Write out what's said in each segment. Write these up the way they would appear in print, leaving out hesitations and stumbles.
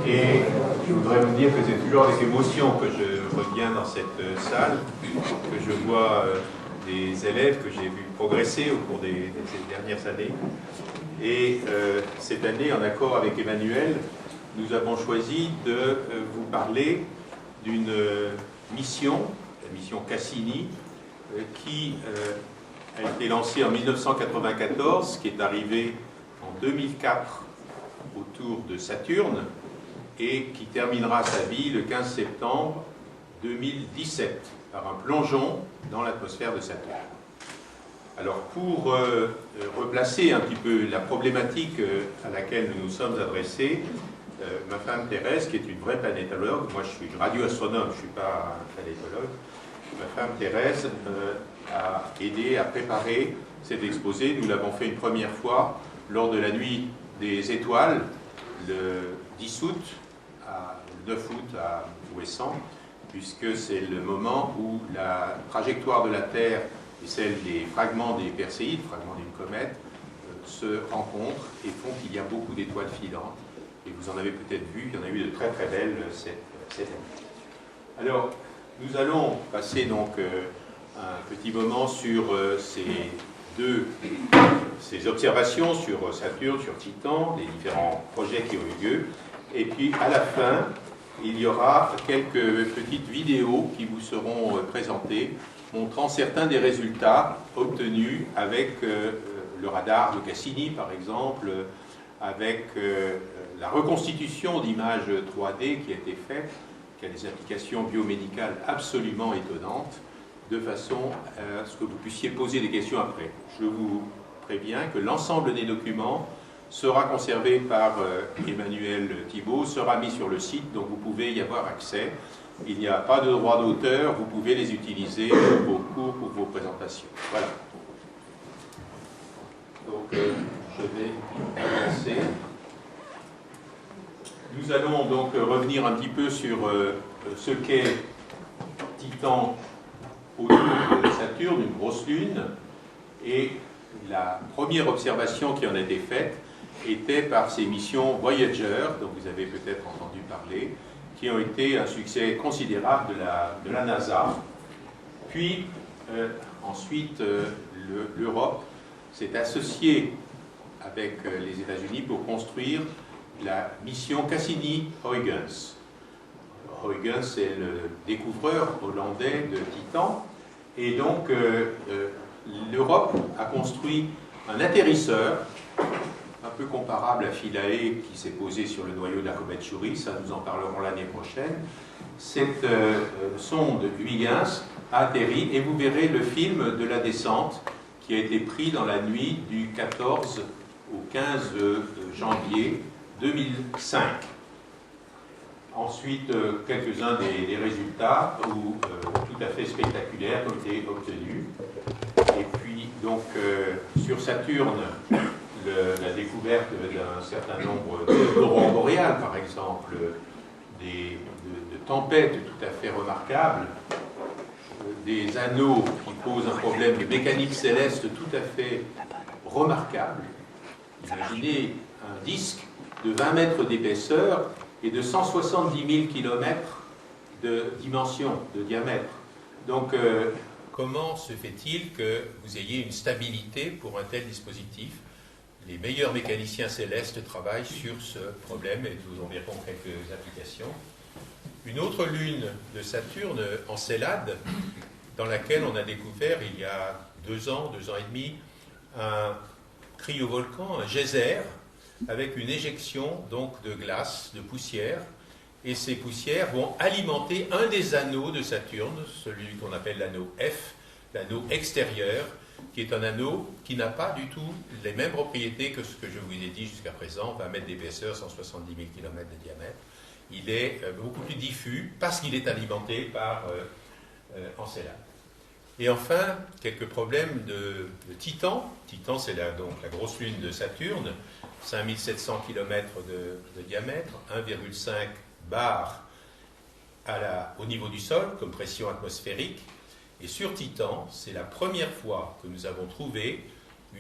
Et je voudrais vous dire que c'est toujours avec émotion que je reviens dans cette salle, que je vois des élèves que j'ai vus progresser au cours de ces dernières années. Et cette année, en accord avec Emmanuel, nous avons choisi de vous parler d'une mission, la mission Cassini, qui a été lancée en 1994, qui est arrivée en 2004 autour de Saturne et qui terminera sa vie le 15 septembre 2017 par un plongeon dans l'atmosphère de Saturne. Alors pour replacer un petit peu la problématique à laquelle nous nous sommes adressés, ma femme Thérèse, qui est une vraie planétologue, moi je suis radioastronome, je ne suis pas un planétologue, ma femme Thérèse a aidé à préparer cet exposé. Nous l'avons fait une première fois lors de la nuit des étoiles, le 10 août, le 9 août à Ouessant, puisque c'est le moment où la trajectoire de la Terre et celle des fragments des Perséides, fragments d'une comète, se rencontrent et font qu'il y a beaucoup d'étoiles filantes. Et vous en avez peut-être vu, il y en a eu de très très belles cette année. Alors, nous allons passer donc un petit moment sur ces observations sur Saturne, sur Titan, les différents projets qui ont eu lieu. Et puis à la fin, il y aura quelques petites vidéos qui vous seront présentées, montrant certains des résultats obtenus avec le radar de Cassini, par exemple, avec la reconstitution d'images 3D qui a été faite, qui a des applications biomédicales absolument étonnantes, de façon à ce que vous puissiez poser des questions après. Je vous préviens que l'ensemble des documents sera conservé par Emmanuel Thibault, sera mis sur le site, donc vous pouvez y avoir accès. Il n'y a pas de droit d'auteur, vous pouvez les utiliser pour vos cours, pour vos présentations. Voilà. Donc, je vais avancer. Nous allons donc revenir un petit peu sur ce qu'est Titan autour de Saturne, une grosse lune, et la première observation qui en a été faite était par ces missions Voyager, dont vous avez peut-être entendu parler, qui ont été un succès considérable de la NASA. Puis, ensuite, l'Europe s'est associée avec les États-Unis pour construire la mission Cassini-Huygens. Huygens est le découvreur hollandais de Titan, et donc l'Europe a construit un atterrisseur un peu comparable à Philae qui s'est posé sur le noyau de la comète Chury, ça nous en parlerons l'année prochaine. Cette sonde Huygens a atterri et vous verrez le film de la descente qui a été pris dans la nuit du 14 au 15 janvier 2005. Ensuite, quelques-uns des résultats tout à fait spectaculaires ont été obtenus. Et puis, donc, sur Saturne, la découverte d'un certain nombre d'aurores boréales, par exemple, de tempêtes tout à fait remarquables, des anneaux qui posent un problème de mécanique céleste tout à fait remarquable. Imaginez un disque de 20 mètres d'épaisseur et de 170 000 km de dimension, de diamètre. Donc, comment se fait-il que vous ayez une stabilité pour un tel dispositif? Les meilleurs mécaniciens célestes travaillent sur ce problème et nous en verrons quelques applications. Une autre lune de Saturne, Encélade, dans laquelle on a découvert il y a 2 ans, 2 ans et demi, un cryovolcan, un geyser, avec une éjection donc de glace, de poussière, et ces poussières vont alimenter un des anneaux de Saturne, celui qu'on appelle l'anneau F, l'anneau extérieur, qui est un anneau qui n'a pas du tout les mêmes propriétés que ce que je vous ai dit jusqu'à présent, 20 mètres d'épaisseur, 170 000 km de diamètre. Il est beaucoup plus diffus parce qu'il est alimenté par Encélade. Et enfin, quelques problèmes de Titan. Titan, c'est donc la grosse lune de Saturne, 5700 km de diamètre, 1,5 bar au niveau du sol, comme pression atmosphérique. Et sur Titan, c'est la première fois que nous avons trouvé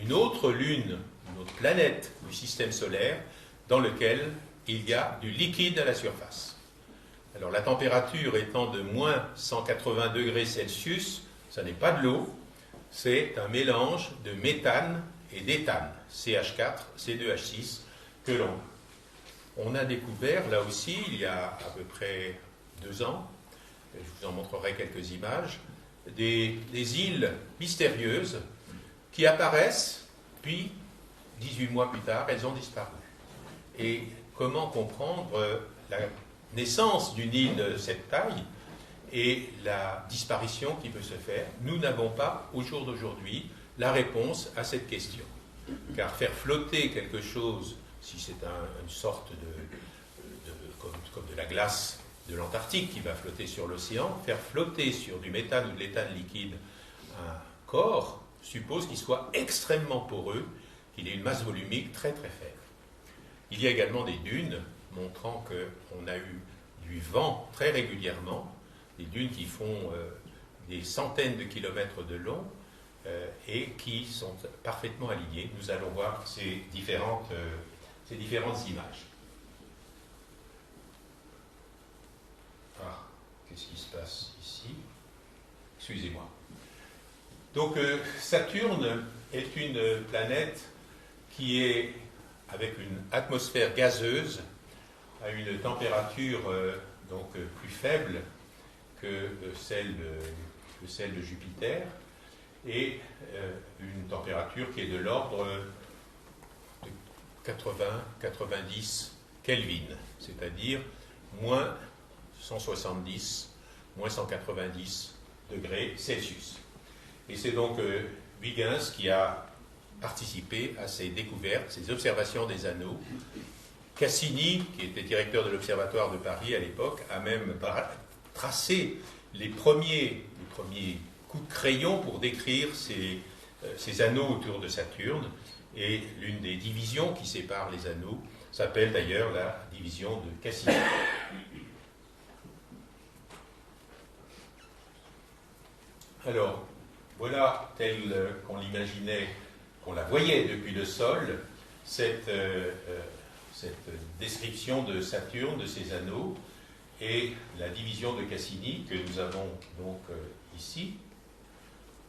une autre lune, une autre planète du système solaire, dans lequel il y a du liquide à la surface. Alors la température étant de moins 180 degrés Celsius, ça n'est pas de l'eau, c'est un mélange de méthane et d'éthane, CH4, C2H6, que l'on a. On a découvert, là aussi, il y a à peu près 2 ans, je vous en montrerai quelques images, des îles mystérieuses qui apparaissent, puis 18 mois plus tard, elles ont disparu. Et comment comprendre la naissance d'une île de cette taille et la disparition qui peut se faire? Nous n'avons pas, au jour d'aujourd'hui, la réponse à cette question. Car faire flotter quelque chose, si c'est une sorte comme de la glace de l'Antarctique qui va flotter sur l'océan, faire flotter sur du méthane ou de l'éthane liquide un corps suppose qu'il soit extrêmement poreux, qu'il ait une masse volumique très très faible. Il y a également des dunes montrant qu'on a eu du vent très régulièrement, des dunes qui font des centaines de kilomètres de long et qui sont parfaitement alignées. Nous allons voir ces différentes images. Ah, qu'est-ce qui se passe ici? Excusez-moi. Donc Saturne est une planète qui est avec une atmosphère gazeuse à une température donc plus faible que celle de Jupiter et une température qui est de l'ordre de 80-90 Kelvin, c'est-à-dire moins 170, moins 190 degrés Celsius. Et c'est donc Huygens qui a participé à ces découvertes, ces observations des anneaux. Cassini, qui était directeur de l'Observatoire de Paris à l'époque, a même tracé les premiers coups de crayon pour décrire ces anneaux autour de Saturne. Et l'une des divisions qui séparent les anneaux s'appelle d'ailleurs la division de Cassini. Alors, voilà, telle qu'on l'imaginait, qu'on la voyait depuis le sol, cette description de Saturne, de ses anneaux, et la division de Cassini, que nous avons donc ici,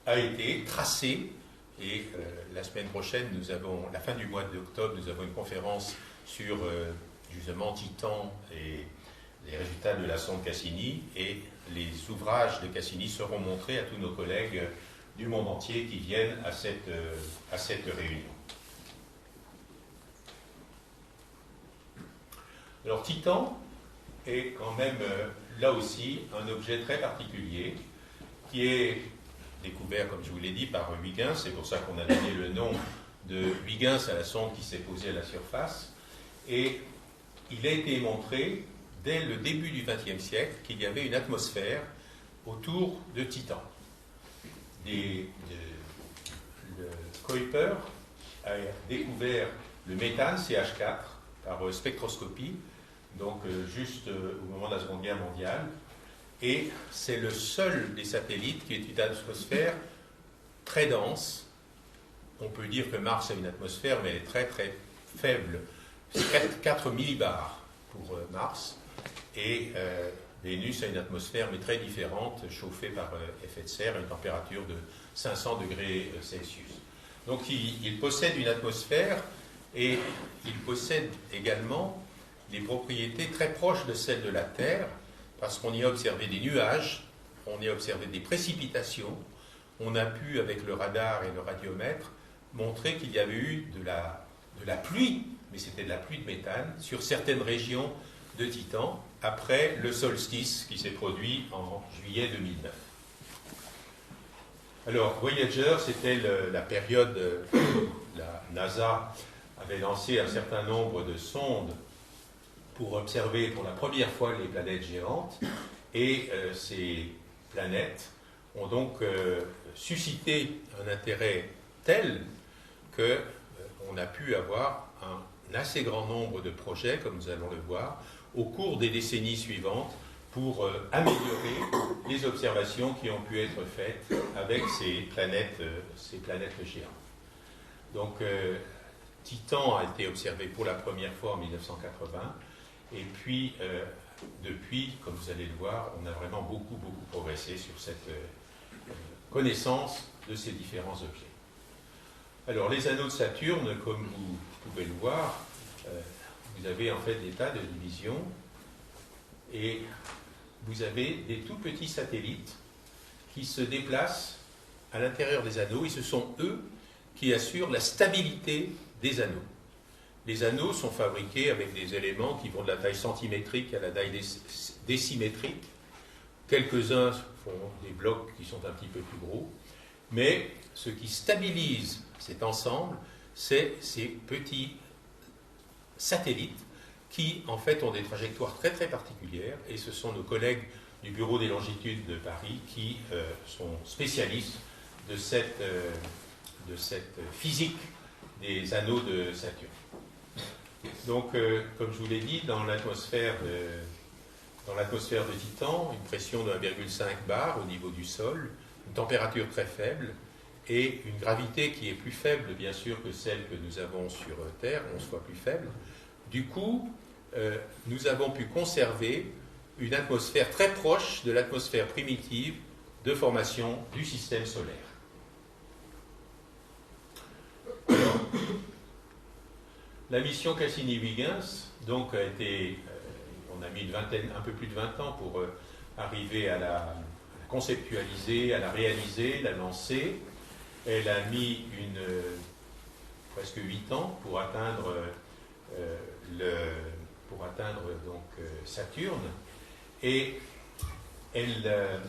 a été tracée, et la semaine prochaine, la fin du mois d'octobre, nous avons une conférence sur justement Titan et les résultats de la sonde Cassini, et les ouvrages de Cassini seront montrés à tous nos collègues du monde entier qui viennent à cette réunion. Alors Titan est quand même là aussi un objet très particulier qui est découvert, comme je vous l'ai dit, par Huygens. C'est pour ça qu'on a donné le nom de Huygens à la sonde qui s'est posée à la surface. Et il a été montré dès le début du XXe siècle qu'il y avait une atmosphère autour de Titan. Le Kuiper a découvert le méthane, CH4, par spectroscopie, donc juste au moment de la Seconde Guerre mondiale, et c'est le seul des satellites qui ait une atmosphère très dense. On peut dire que Mars a une atmosphère, mais elle est très très faible. C'est 4 millibars pour Mars, et Vénus a une atmosphère, mais très différente, chauffée par effet de serre à une température de 500 degrés Celsius. Donc il possède une atmosphère, et il possède également des propriétés très proches de celles de la Terre, parce qu'on y a observé des nuages, on y a observé des précipitations, on a pu, avec le radar et le radiomètre, montrer qu'il y avait eu de la pluie, mais c'était de la pluie de méthane, sur certaines régions de Titan, après le solstice qui s'est produit en juillet 2009. Alors, Voyager, c'était la période où la NASA avait lancé un certain nombre de sondes pour observer pour la première fois les planètes géantes, et ces planètes ont donc suscité un intérêt tel qu'on a pu avoir un assez grand nombre de projets, comme nous allons le voir, au cours des décennies suivantes pour améliorer les observations qui ont pu être faites avec ces planètes géantes. Donc, Titan a été observé pour la première fois en 1980. Et puis, depuis, comme vous allez le voir, on a vraiment beaucoup progressé sur cette connaissance de ces différents objets. Alors, les anneaux de Saturne, comme vous pouvez le voir, vous avez en fait des tas de divisions et vous avez des tout petits satellites qui se déplacent à l'intérieur des anneaux et ce sont eux qui assurent la stabilité des anneaux. Les anneaux sont fabriqués avec des éléments qui vont de la taille centimétrique à la taille décimétrique. Quelques-uns font des blocs qui sont un petit peu plus gros, mais ce qui stabilise cet ensemble, c'est ces petits satellites qui, en fait, ont des trajectoires très particulières, et ce sont nos collègues du Bureau des longitudes de Paris qui sont spécialistes de cette physique des anneaux de Saturne. Donc, comme je vous l'ai dit, dans l'atmosphère de Titan, une pression de 1,5 bar au niveau du sol, une température très faible et une gravité qui est plus faible, bien sûr, que celle que nous avons sur Terre, 11 fois plus faible. Du coup, nous avons pu conserver une atmosphère très proche de l'atmosphère primitive de formation du système solaire. Alors, la mission Cassini-Huygens, donc, a été, on a mis un peu plus de 20 ans pour arriver à la conceptualiser, à la réaliser, la lancer. Elle a mis presque 8 ans pour atteindre Saturne, et elle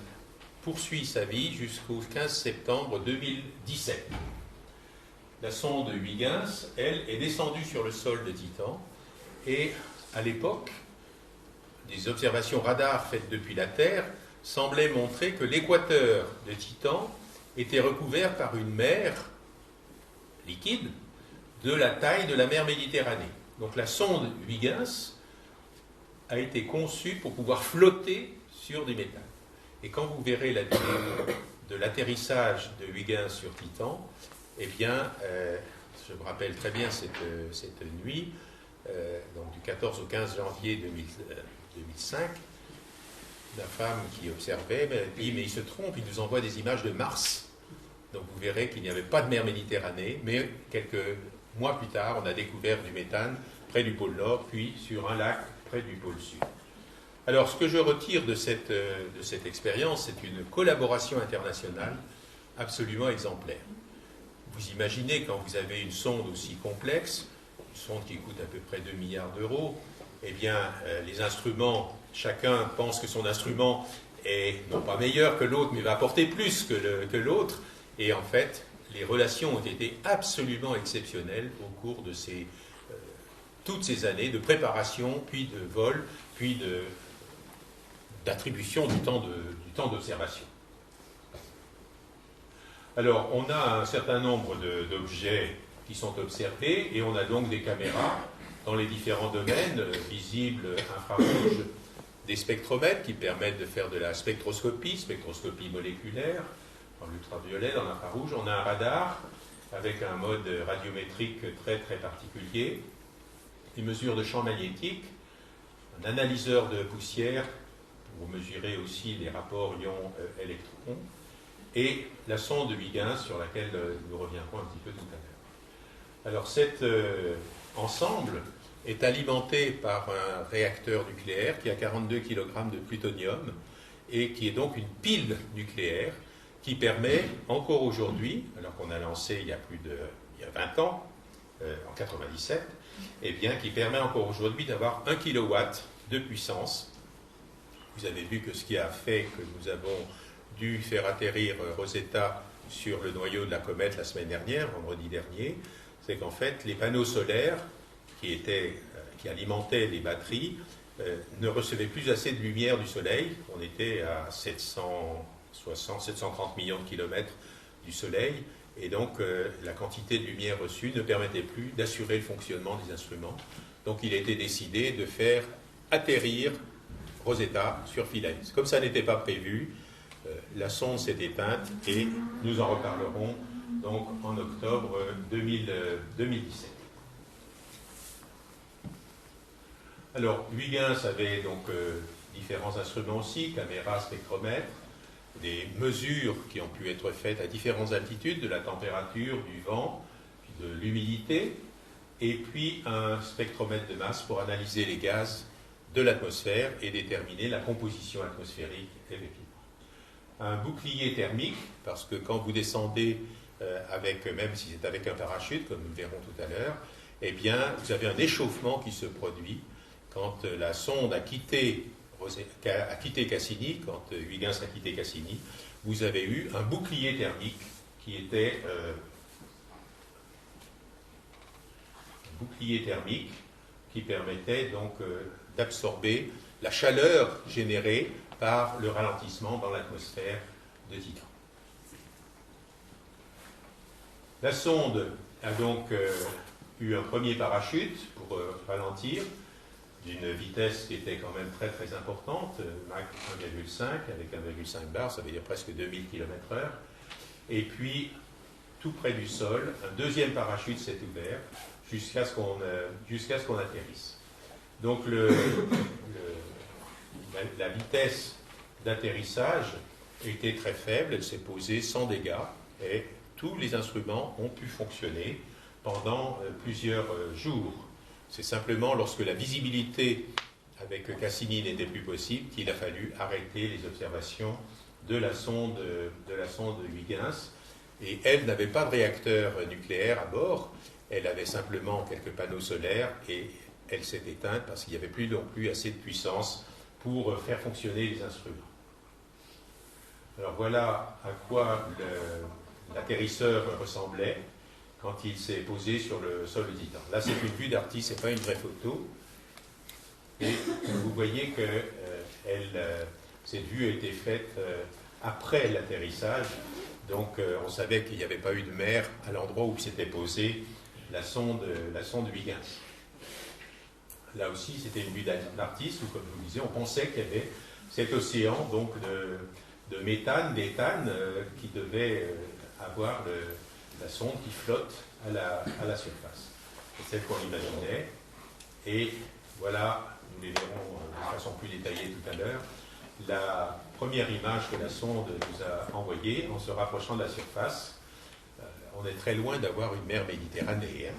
poursuit sa vie jusqu'au 15 septembre 2017. La sonde Huygens, elle, est descendue sur le sol de Titan, et à l'époque, des observations radar faites depuis la Terre semblaient montrer que l'équateur de Titan était recouvert par une mer liquide de la taille de la mer Méditerranée. Donc la sonde Huygens a été conçue pour pouvoir flotter sur du métal. Et quand vous verrez la vidéo de l'atterrissage de Huygens sur Titan, eh bien, je me rappelle très bien cette nuit, donc du 14 au 15 janvier 2005, la femme qui observait dit « mais il se trompe, il nous envoie des images de Mars ». Donc vous verrez qu'il n'y avait pas de mer Méditerranée, mais quelques mois plus tard, on a découvert du méthane près du pôle Nord, puis sur un lac près du pôle Sud. Alors, ce que je retire de cette expérience, c'est une collaboration internationale absolument exemplaire. Vous imaginez, quand vous avez une sonde aussi complexe, une sonde qui coûte à peu près 2 milliards d'euros, eh bien, les instruments, chacun pense que son instrument est non pas meilleur que l'autre, mais va apporter plus que l'autre. Et en fait, les relations ont été absolument exceptionnelles au cours de toutes ces années de préparation, puis de vol, puis d'attribution du temps d'observation. Alors, on a un certain nombre d'objets qui sont observés, et on a donc des caméras dans les différents domaines, visibles, infrarouges, des spectromètres qui permettent de faire de la spectroscopie moléculaire, dans l'ultraviolet, dans l'infrarouge. On a un radar avec un mode radiométrique très particulier, des mesures de champ magnétique, un analyseur de poussière pour mesurer aussi les rapports ions-électrons, et la sonde Huygens sur laquelle nous reviendrons un petit peu tout à l'heure. Alors cet ensemble est alimenté par un réacteur nucléaire qui a 42 kg de plutonium et qui est donc une pile nucléaire qui permet encore aujourd'hui, alors qu'on a lancé il y a 20 ans, en 97, eh bien, qui permet encore aujourd'hui d'avoir 1 kW de puissance. Vous avez vu que ce qui a fait que nous avons dû faire atterrir Rosetta sur le noyau de la comète la semaine dernière, vendredi dernier, c'est qu'en fait, les panneaux solaires qui alimentaient les batteries ne recevaient plus assez de lumière du Soleil. On était à 730 millions de kilomètres du Soleil, et donc la quantité de lumière reçue ne permettait plus d'assurer le fonctionnement des instruments. Donc il a été décidé de faire atterrir Rosetta sur Philae. Comme ça n'était pas prévu, la sonde s'est éteinte et nous en reparlerons donc en octobre 2017. Alors, Huygens avait donc différents instruments aussi, caméra, spectromètre, des mesures qui ont pu être faites à différentes altitudes, de la température, du vent, de l'humidité, et puis un spectromètre de masse pour analyser les gaz de l'atmosphère et déterminer la composition atmosphérique effectivement. Un bouclier thermique, parce que quand vous descendez même si c'est avec un parachute, comme nous le verrons tout à l'heure, eh bien, vous avez un échauffement qui se produit quand la sonde a quitté Cassini, quand Huygens a quitté Cassini, vous avez eu un bouclier thermique qui était permettait donc d'absorber la chaleur générée par le ralentissement dans l'atmosphère de Titan. La sonde a donc eu un premier parachute pour ralentir, d'une vitesse qui était quand même très très importante, Mach 1,5 avec 1,5 bar, ça veut dire presque 2000 km/h. Et puis, tout près du sol, un deuxième parachute s'est ouvert jusqu'à ce qu'on atterrisse. Donc la vitesse d'atterrissage était très faible, elle s'est posée sans dégâts et tous les instruments ont pu fonctionner pendant plusieurs jours. C'est simplement lorsque la visibilité avec Cassini n'était plus possible qu'il a fallu arrêter les observations de la sonde Huygens. Et elle n'avait pas de réacteur nucléaire à bord, elle avait simplement quelques panneaux solaires et elle s'est éteinte parce qu'il n'y avait plus non plus assez de puissance pour faire fonctionner les instruments. Alors voilà à quoi l'atterrisseur ressemblait quand il s'est posé sur le sol de Titan. Là, c'est une vue d'artiste, ce n'est pas une vraie photo. Et vous voyez que cette vue a été faite après l'atterrissage. Donc, on savait qu'il n'y avait pas eu de mer à l'endroit où s'était posée la sonde Huygens. Là aussi, c'était une vue d'artiste où, comme je vous disais, on pensait qu'il y avait cet océan donc, de méthane, d'éthane, qui devait avoir la sonde qui flotte à la surface. C'est celle qu'on imaginait. Et voilà, nous les verrons de façon plus détaillée tout à l'heure, la première image que la sonde nous a envoyée en se rapprochant de la surface. On est très loin d'avoir une mer Méditerranée.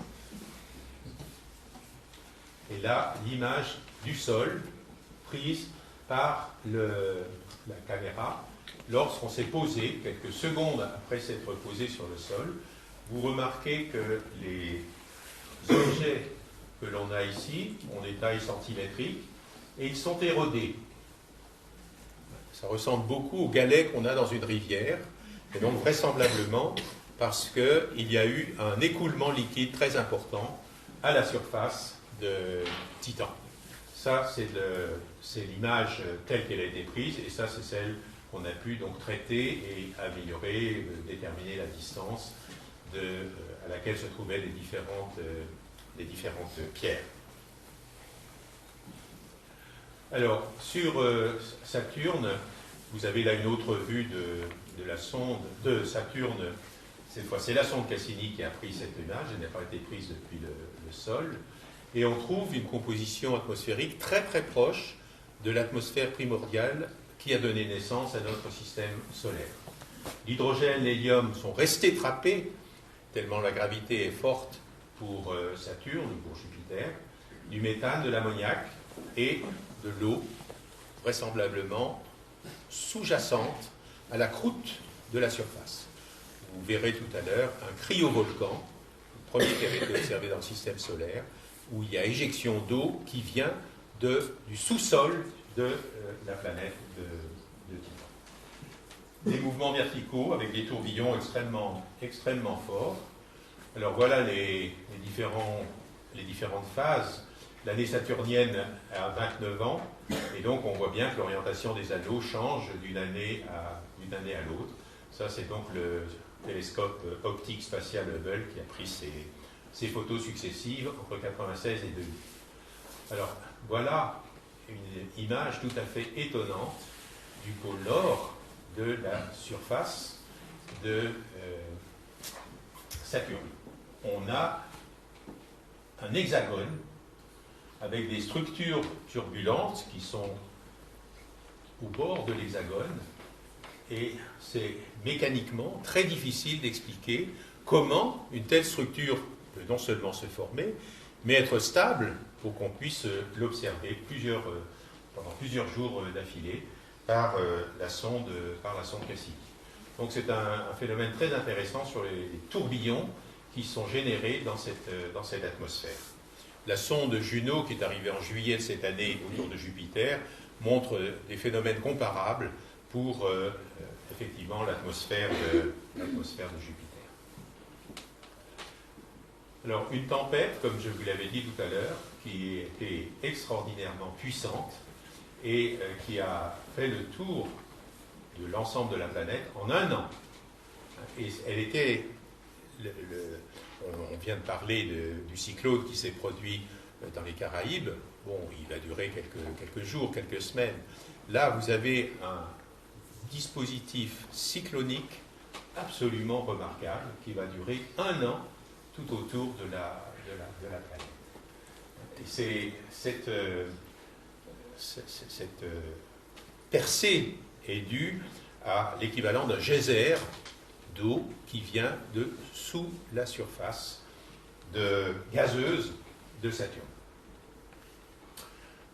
Et là, l'image du sol prise par la caméra lorsqu'on s'est posé, quelques secondes après s'être posé sur le sol. Vous remarquez que les objets que l'on a ici ont des tailles centimétriques et ils sont érodés. Ça ressemble beaucoup aux galets qu'on a dans une rivière, et donc vraisemblablement parce qu'il y a eu un écoulement liquide très important à la surface de Titan. Ça, c'est l'image telle qu'elle a été prise, et ça, c'est celle qu'on a pu donc traiter et améliorer, déterminer la distance à laquelle se trouvaient les différentes pierres. Alors, sur Saturne, vous avez là une autre vue de la sonde de Saturne. Cette fois, c'est la sonde Cassini qui a pris cette image, elle n'a pas été prise depuis le sol. Et on trouve une composition atmosphérique très très proche de l'atmosphère primordiale qui a donné naissance à notre système solaire. L'hydrogène, l'hélium sont restés trappés, tellement la gravité est forte pour Saturne ou pour Jupiter, du méthane, de l'ammoniac et de l'eau, vraisemblablement sous-jacente à la croûte de la surface. Vous verrez tout à l'heure un cryovolcan, le premier qui avait été observé dans le système solaire, où il y a éjection d'eau qui vient du sous-sol de la planète de Titan. Des mouvements verticaux avec des tourbillons extrêmement forts. Alors voilà les différentes phases. L'année saturnienne a 29 ans, et donc on voit bien que l'orientation des anneaux change d'une année à l'autre. Ça, c'est donc le télescope optique spatial Hubble qui a pris ces photos successives entre 1996 et 2000. Alors, voilà une image tout à fait étonnante du pôle nord de la surface de Saturne. On a un hexagone avec des structures turbulentes qui sont au bord de l'hexagone, et c'est mécaniquement très difficile d'expliquer comment une telle structure peut non seulement se former, mais être stable pour qu'on puisse l'observer pendant plusieurs jours d'affilée par la sonde Cassini. Donc c'est un phénomène très intéressant sur les tourbillons qui sont générés dans cette atmosphère. La sonde Juno, qui est arrivée en juillet de cette année autour de Jupiter, montre des phénomènes comparables pour effectivement l'atmosphère de Jupiter. Alors, une tempête, comme je vous l'avais dit tout à l'heure, qui était extraordinairement puissante et qui a fait le tour de l'ensemble de la planète en un an. Et elle était... on vient de parler du cyclone qui s'est produit dans les Caraïbes. Bon, il a duré quelques jours, quelques semaines. Là, vous avez un dispositif cyclonique absolument remarquable qui va durer un an tout autour de la planète. Et c'est cette percée est due à l'équivalent d'un geyser d'eau qui vient de sous la surface gazeuse de Saturne.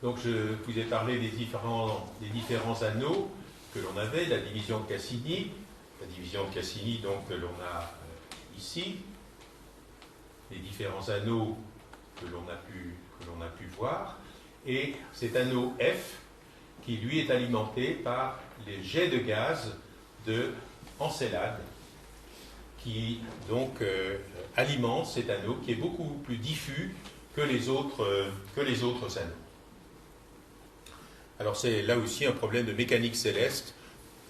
Donc je vous ai parlé des différents anneaux que l'on avait, la division de Cassini. La division de Cassini, donc, que l'on a ici, les différents anneaux que l'on a pu voir, et cet anneau F qui lui est alimenté par les jets de gaz de Encelade qui donc alimente cet anneau qui est beaucoup plus diffus que les autres anneaux. Alors c'est là aussi un problème de mécanique céleste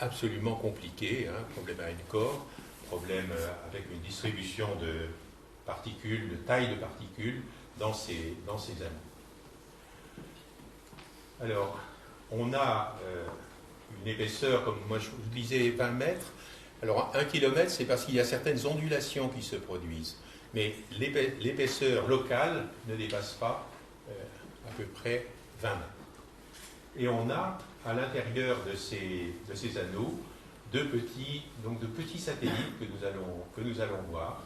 absolument compliqué, problème à une corps, problème avec une distribution de particules, de taille de particules dans ces anneaux. Alors, on a une épaisseur, comme moi je vous disais, 20 mètres. Alors, 1 km, c'est parce qu'il y a certaines ondulations qui se produisent. Mais l'épaisseur locale ne dépasse pas à peu près 20 mètres. Et on a, à l'intérieur de ces anneaux, de petits satellites que nous allons voir.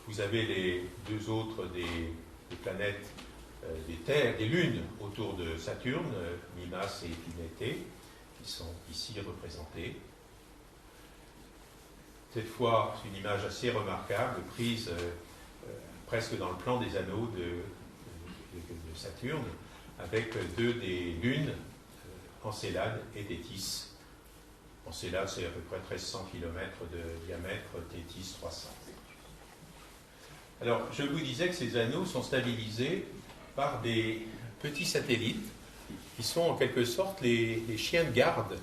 Vous avez les deux autres des planètes, des lunes autour de Saturne, Mimas et Epiméthée, qui sont ici représentées. Cette fois, c'est une image assez remarquable, prise presque dans le plan des anneaux de Saturne, avec deux des lunes, Encelade et Thétis. Encelade, c'est à peu près 1300 km de diamètre, Thétis 300. Alors, je vous disais que ces anneaux sont stabilisés par des petits satellites qui sont en quelque sorte les chiens de garde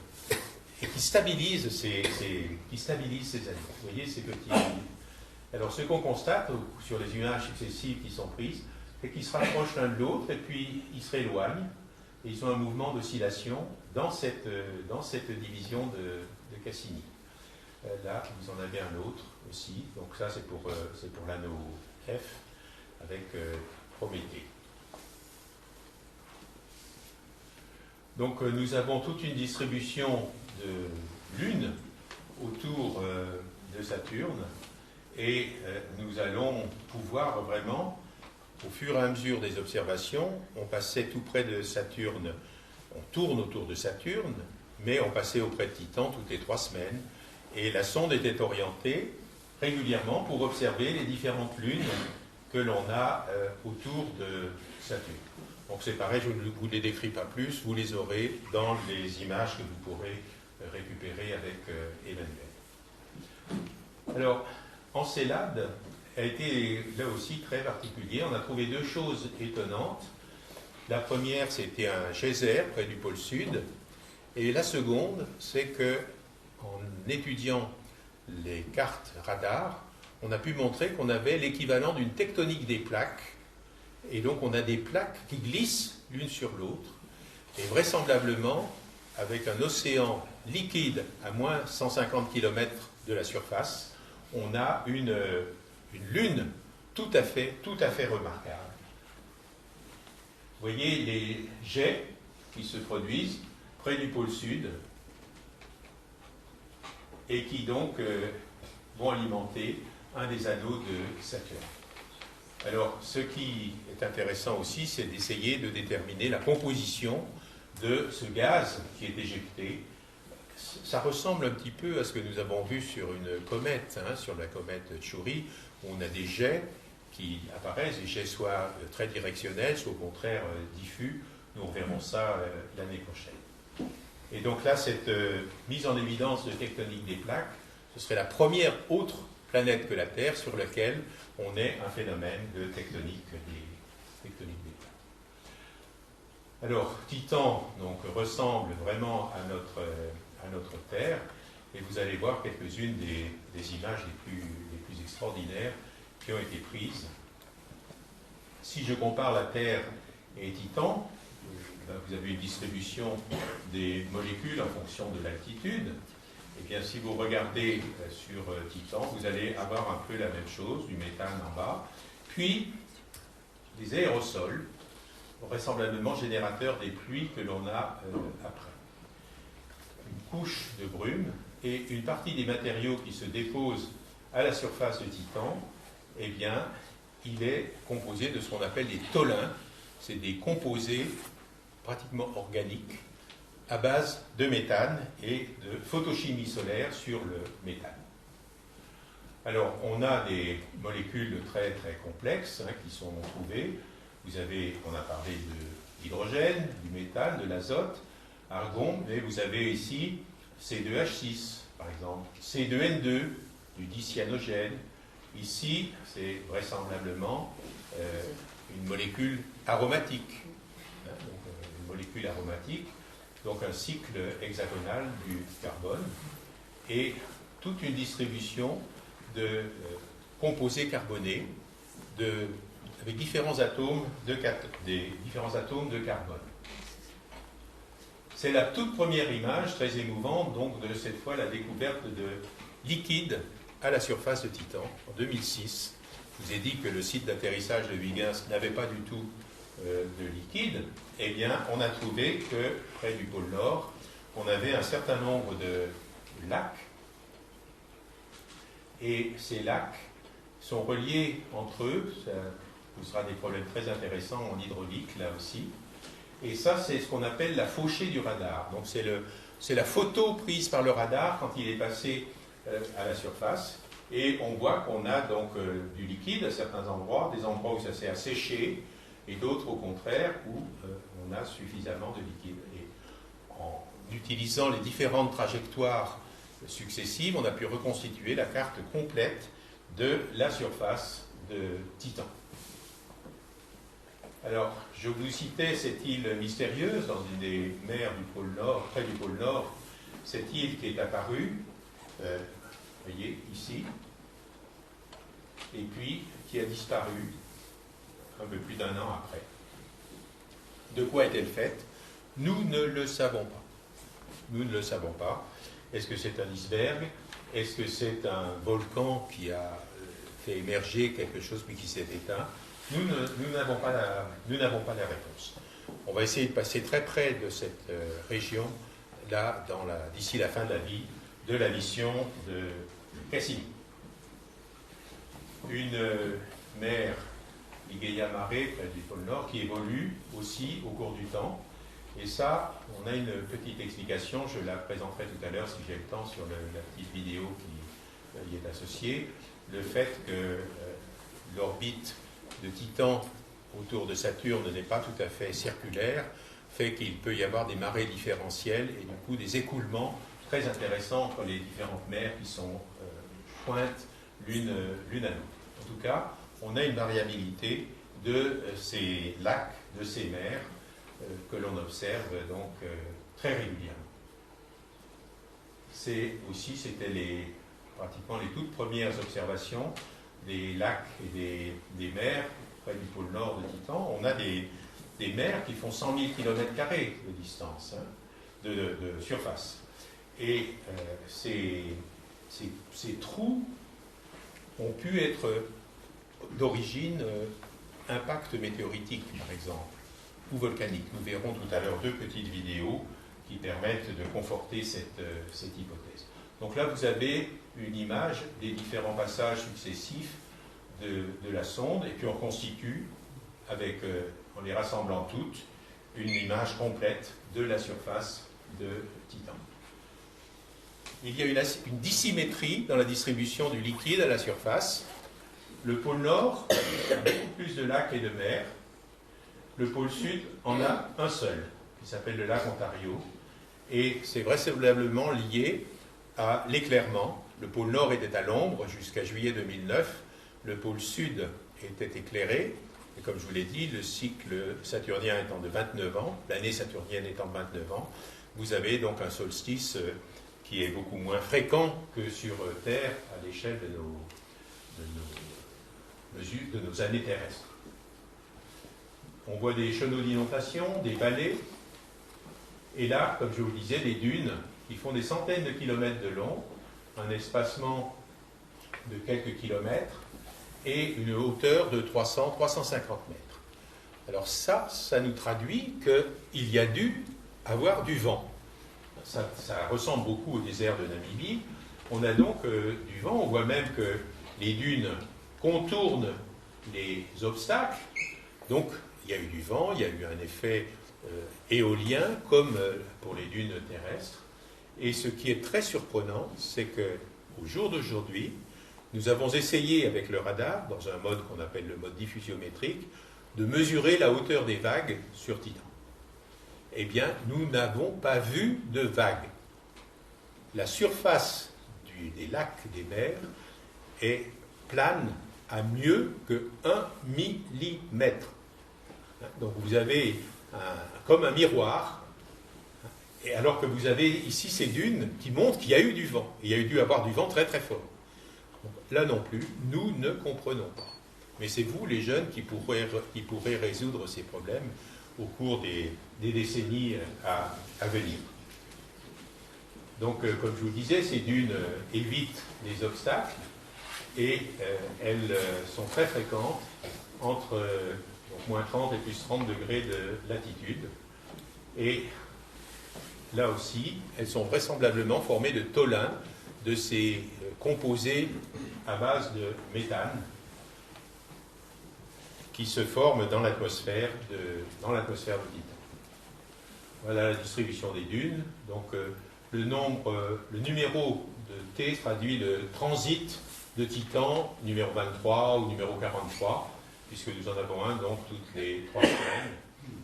et qui stabilisent ces anneaux. Vous voyez ces petits... Alors, ce qu'on constate sur les images successives qui sont prises, c'est qu'ils se rapprochent l'un de l'autre et puis ils se rééloignent et ils ont un mouvement d'oscillation dans cette division de Cassini. Là, vous en avez un autre aussi. Donc ça, c'est pour l'anneau F avec Prométhée. Donc nous avons toute une distribution de lunes autour de Saturne et nous allons pouvoir vraiment, au fur et à mesure des observations, on passait tout près de Saturne, on tourne autour de Saturne, mais on passait auprès de Titan toutes les 3 semaines. Et la sonde était orientée régulièrement pour observer les différentes lunes que l'on a autour de Saturne. Donc c'est pareil, je ne vous les décris pas plus, vous les aurez dans les images que vous pourrez récupérer avec Emmanuel. Alors, Encelade a été là aussi très particulier. On a trouvé 2 choses étonnantes. La première, c'était un geyser près du pôle sud. Et la seconde, c'est que en étudiant les cartes radar, on a pu montrer qu'on avait l'équivalent d'une tectonique des plaques. Et donc on a des plaques qui glissent l'une sur l'autre. Et vraisemblablement, avec un océan liquide à moins 150 km de la surface, on a une lune tout à fait remarquable. voyez les jets qui se produisent près du pôle sud et qui donc vont alimenter un des anneaux de Saturne. Alors, ce qui est intéressant aussi, c'est d'essayer de déterminer la composition de ce gaz qui est éjecté. Ça ressemble un petit peu à ce que nous avons vu sur une comète, sur la comète Chury, où on a des jets qui apparaissent, des jets soit très directionnels, soit au contraire diffus. Nous reverrons ça l'année prochaine. Et donc là, cette mise en évidence de tectonique des plaques, ce serait la première autre planète que la Terre sur laquelle on ait un phénomène de tectonique des plaques. Alors, Titan donc, ressemble vraiment à notre Terre, et vous allez voir quelques-unes des images les plus extraordinaires qui ont été prises. Si je compare la Terre et Titan, vous avez une distribution des molécules en fonction de l'altitude. Et bien, si vous regardez sur Titan, vous allez avoir un peu la même chose, du méthane en bas, puis des aérosols, vraisemblablement générateurs des pluies que l'on a après. Une couche de brume et une partie des matériaux qui se déposent à la surface de Titan, eh bien, il est composé de ce qu'on appelle des tholins. C'est des composés pratiquement organiques à base de méthane et de photochimie solaire sur le méthane. Alors, on a des molécules très très complexes qui sont trouvées. On a parlé de l'hydrogène, du méthane, de l'azote, argon, mais vous avez ici C2H6, par exemple, C2N2, du dicyanogène. Ici, c'est vraisemblablement une molécule aromatique. Une molécule aromatique, donc un cycle hexagonal du carbone, et toute une distribution de composés carbonés avec différents atomes de carbone. C'est la toute première image, très émouvante, donc de cette fois la découverte de liquide à la surface de Titan, en 2006. Je vous ai dit que le site d'atterrissage de Huygens n'avait pas du tout de liquide. Eh bien, on a trouvé que près du pôle Nord, on avait un certain nombre de lacs, et ces lacs sont reliés entre eux. Ça posera des problèmes très intéressants en hydraulique, là aussi. Et ça, c'est ce qu'on appelle la fauchée du radar. Donc, c'est la photo prise par le radar quand il est passé à la surface. Et on voit qu'on a donc du liquide à certains endroits, des endroits où ça s'est asséché, et d'autres, au contraire, où on a suffisamment de liquide. Et en utilisant les différentes trajectoires successives, on a pu reconstituer la carte complète de la surface de Titan. Alors, je vous citais cette île mystérieuse dans une des mers du pôle Nord, près du pôle Nord, cette île qui est apparue, vous voyez, ici, et puis qui a disparu un peu plus d'un an après. De quoi est-elle faite? Nous ne le savons pas. Nous ne le savons pas. Est-ce que c'est un iceberg? Est-ce que c'est un volcan qui a fait émerger quelque chose puis qui s'est éteint? Nous n'avons pas la réponse. On va essayer de passer très près de cette région là d'ici la fin de la vie de la mission de Cassini. Une mer Ligeia Mare, près du pôle Nord, qui évolue aussi au cours du temps. Et ça, on a une petite explication, je la présenterai tout à l'heure si j'ai le temps sur la petite vidéo qui y est associée. Le fait que l'orbite de Titan autour de Saturne n'est pas tout à fait circulaire fait qu'il peut y avoir des marées différentielles et du coup des écoulements très intéressants entre les différentes mers qui sont jointes l'une à l'autre. En tout cas, on a une variabilité de ces lacs, de ces mers que l'on observe donc très régulièrement. C'était pratiquement les toutes premières observations des lacs et des mers près du pôle Nord de Titan. On a des mers qui font 100 000 km² de distance, de surface. Et ces trous ont pu être d'origine impact météoritique, par exemple, ou volcanique. Nous verrons tout à l'heure 2 petites vidéos qui permettent de conforter cette hypothèse. Donc là, vous avez une image des différents passages successifs de la sonde, et puis on constitue, en les rassemblant toutes, une image complète de la surface de Titan. Il y a une dissymétrie dans la distribution du liquide à la surface. Le pôle Nord a beaucoup plus de lacs et de mers. Le pôle Sud en a un seul, qui s'appelle le lac Ontario. Et c'est vraisemblablement lié à l'éclairement. Le pôle Nord était à l'ombre jusqu'à juillet 2009. Le pôle Sud était éclairé. Et comme je vous l'ai dit, le cycle saturnien étant de 29 ans, l'année saturnienne étant de 29 ans, vous avez donc un solstice qui est beaucoup moins fréquent que sur Terre à l'échelle de nos années terrestres. On voit des chenaux d'inondation, des vallées, et là, comme je vous le disais, des dunes qui font des centaines de kilomètres de long, un espacement de quelques kilomètres, et une hauteur de 300-350 mètres. Alors ça nous traduit qu'il y a dû avoir du vent. Ça ressemble beaucoup au désert de Namibie. On a donc du vent, on voit même que les dunes contournent les obstacles. Donc il y a eu du vent, il y a eu un effet éolien comme pour les dunes terrestres. Et ce qui est très surprenant, c'est qu'au jour d'aujourd'hui, nous avons essayé avec le radar, dans un mode qu'on appelle le mode diffusiométrique, de mesurer la hauteur des vagues sur Titan. Eh bien, nous n'avons pas vu de vagues. La surface des lacs, des mers, est plane à mieux que 1 millimètre. Donc vous avez comme un miroir, et alors que vous avez ici ces dunes qui montrent qu'il y a eu du vent. Il y a eu dû avoir du vent très très fort. Donc, là non plus, nous ne comprenons pas. Mais c'est vous, les jeunes, qui pourrez résoudre ces problèmes au cours des décennies à venir. Donc, comme je vous disais, ces dunes évitent les obstacles et elles sont très fréquentes entre moins 30 et plus 30 degrés de latitude. Et là aussi, elles sont vraisemblablement formées de tholins, de ces composés à base de méthane qui se forment dans l'atmosphère de Titan. Voilà la distribution des dunes. Donc le numéro de T traduit le transit de Titan, numéro 23 ou numéro 43, puisque nous en avons un donc toutes les 3 semaines,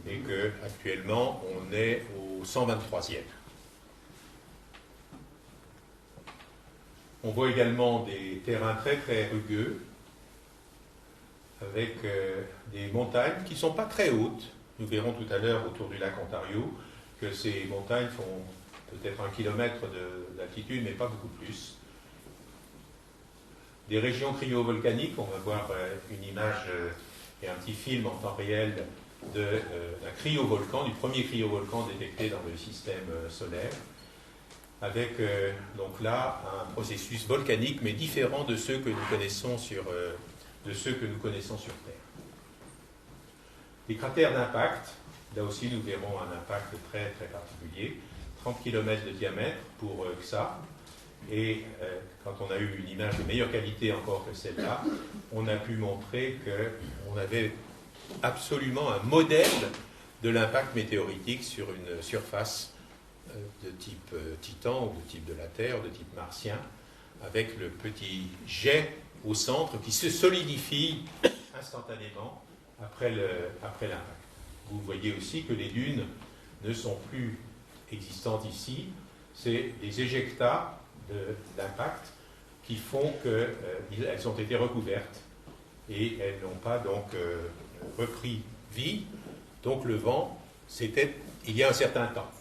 et qu'actuellement on est au 123e. On voit également des terrains très très rugueux, avec des montagnes qui ne sont pas très hautes. Nous verrons tout à l'heure autour du lac Ontario que ces montagnes font peut-être 1 kilomètre d'altitude, mais pas beaucoup plus. Des régions cryovolcaniques, on va voir une image et un petit film en temps réel d'un cryovolcan, du premier cryovolcan détecté dans le système solaire, avec donc là un processus volcanique, mais différent de ceux que nous connaissons sur Terre. Les cratères d'impact, là aussi nous verrons un impact très très particulier, 30 km de diamètre pour XA, et quand on a eu une image de meilleure qualité encore que celle-là, on a pu montrer qu'on avait absolument un modèle de l'impact météoritique sur une surface de type Titan ou de type de la Terre, de type martien, avec le petit jet au centre qui se solidifie instantanément après l'impact. Vous voyez aussi que les dunes ne sont plus existantes ici, c'est des éjectats d'impact qui font qu'elles ont été recouvertes et elles n'ont pas donc repris vie. Donc le vent, c'était il y a un certain temps.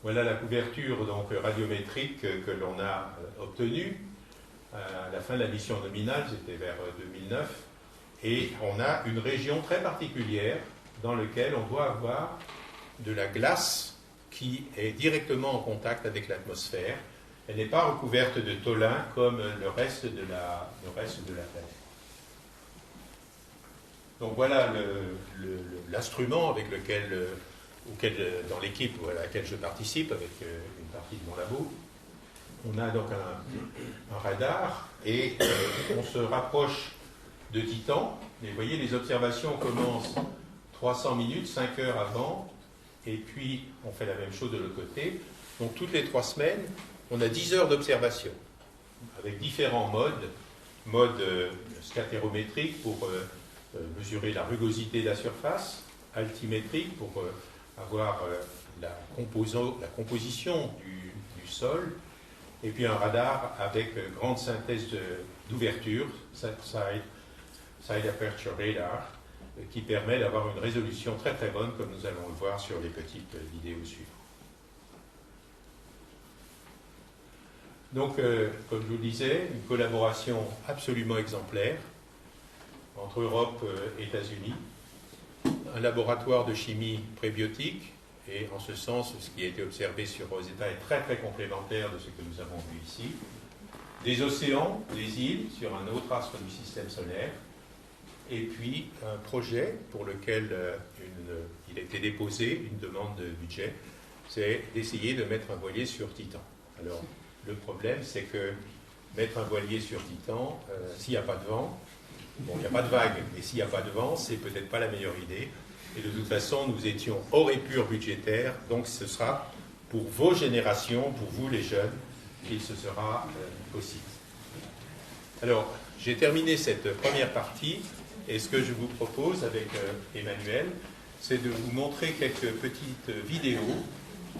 Voilà la couverture donc radiométrique que l'on a obtenue à la fin de la mission nominale, c'était vers 2009, et on a une région très particulière dans laquelle on doit avoir de la glace qui est directement en contact avec l'atmosphère. Elle n'est pas recouverte de tholins comme le reste de la Terre. Donc voilà l'instrument avec lequel, dans l'équipe à laquelle je participe, avec une partie de mon labo. On a donc un radar et on se rapproche de Titan. Et vous voyez, les observations commencent 300 minutes, 5 heures avant, et puis on fait la même chose de l'autre côté. Donc toutes les 3 semaines, on a 10 heures d'observation, avec différents modes. Mode scatérométrique pour mesurer la rugosité de la surface, altimétrique pour avoir la composition du sol, et puis un radar avec grande synthèse d'ouverture, Side Aperture Radar, qui permet d'avoir une résolution très très bonne, comme nous allons le voir sur les petites vidéos suivantes. Donc, comme je vous le disais, une collaboration absolument exemplaire entre Europe et États-Unis, un laboratoire de chimie prébiotique, et en ce sens, ce qui a été observé sur Rosetta est très très complémentaire de ce que nous avons vu ici. Des océans, des îles sur un autre astre du système solaire, et puis un projet pour lequel il a été déposé une demande de budget, c'est d'essayer de mettre un voilier sur Titan. Alors, le problème, c'est que mettre un voilier sur Titan, s'il n'y a pas de vent, bon, il n'y a pas de vague, et s'il n'y a pas de vent, c'est peut-être pas la meilleure idée. Et de toute façon, nous étions hors épure budgétaire, donc ce sera pour vos générations, pour vous les jeunes, qu'il se sera possible. Alors, j'ai terminé cette première partie, et ce que je vous propose avec Emmanuel, c'est de vous montrer quelques petites vidéos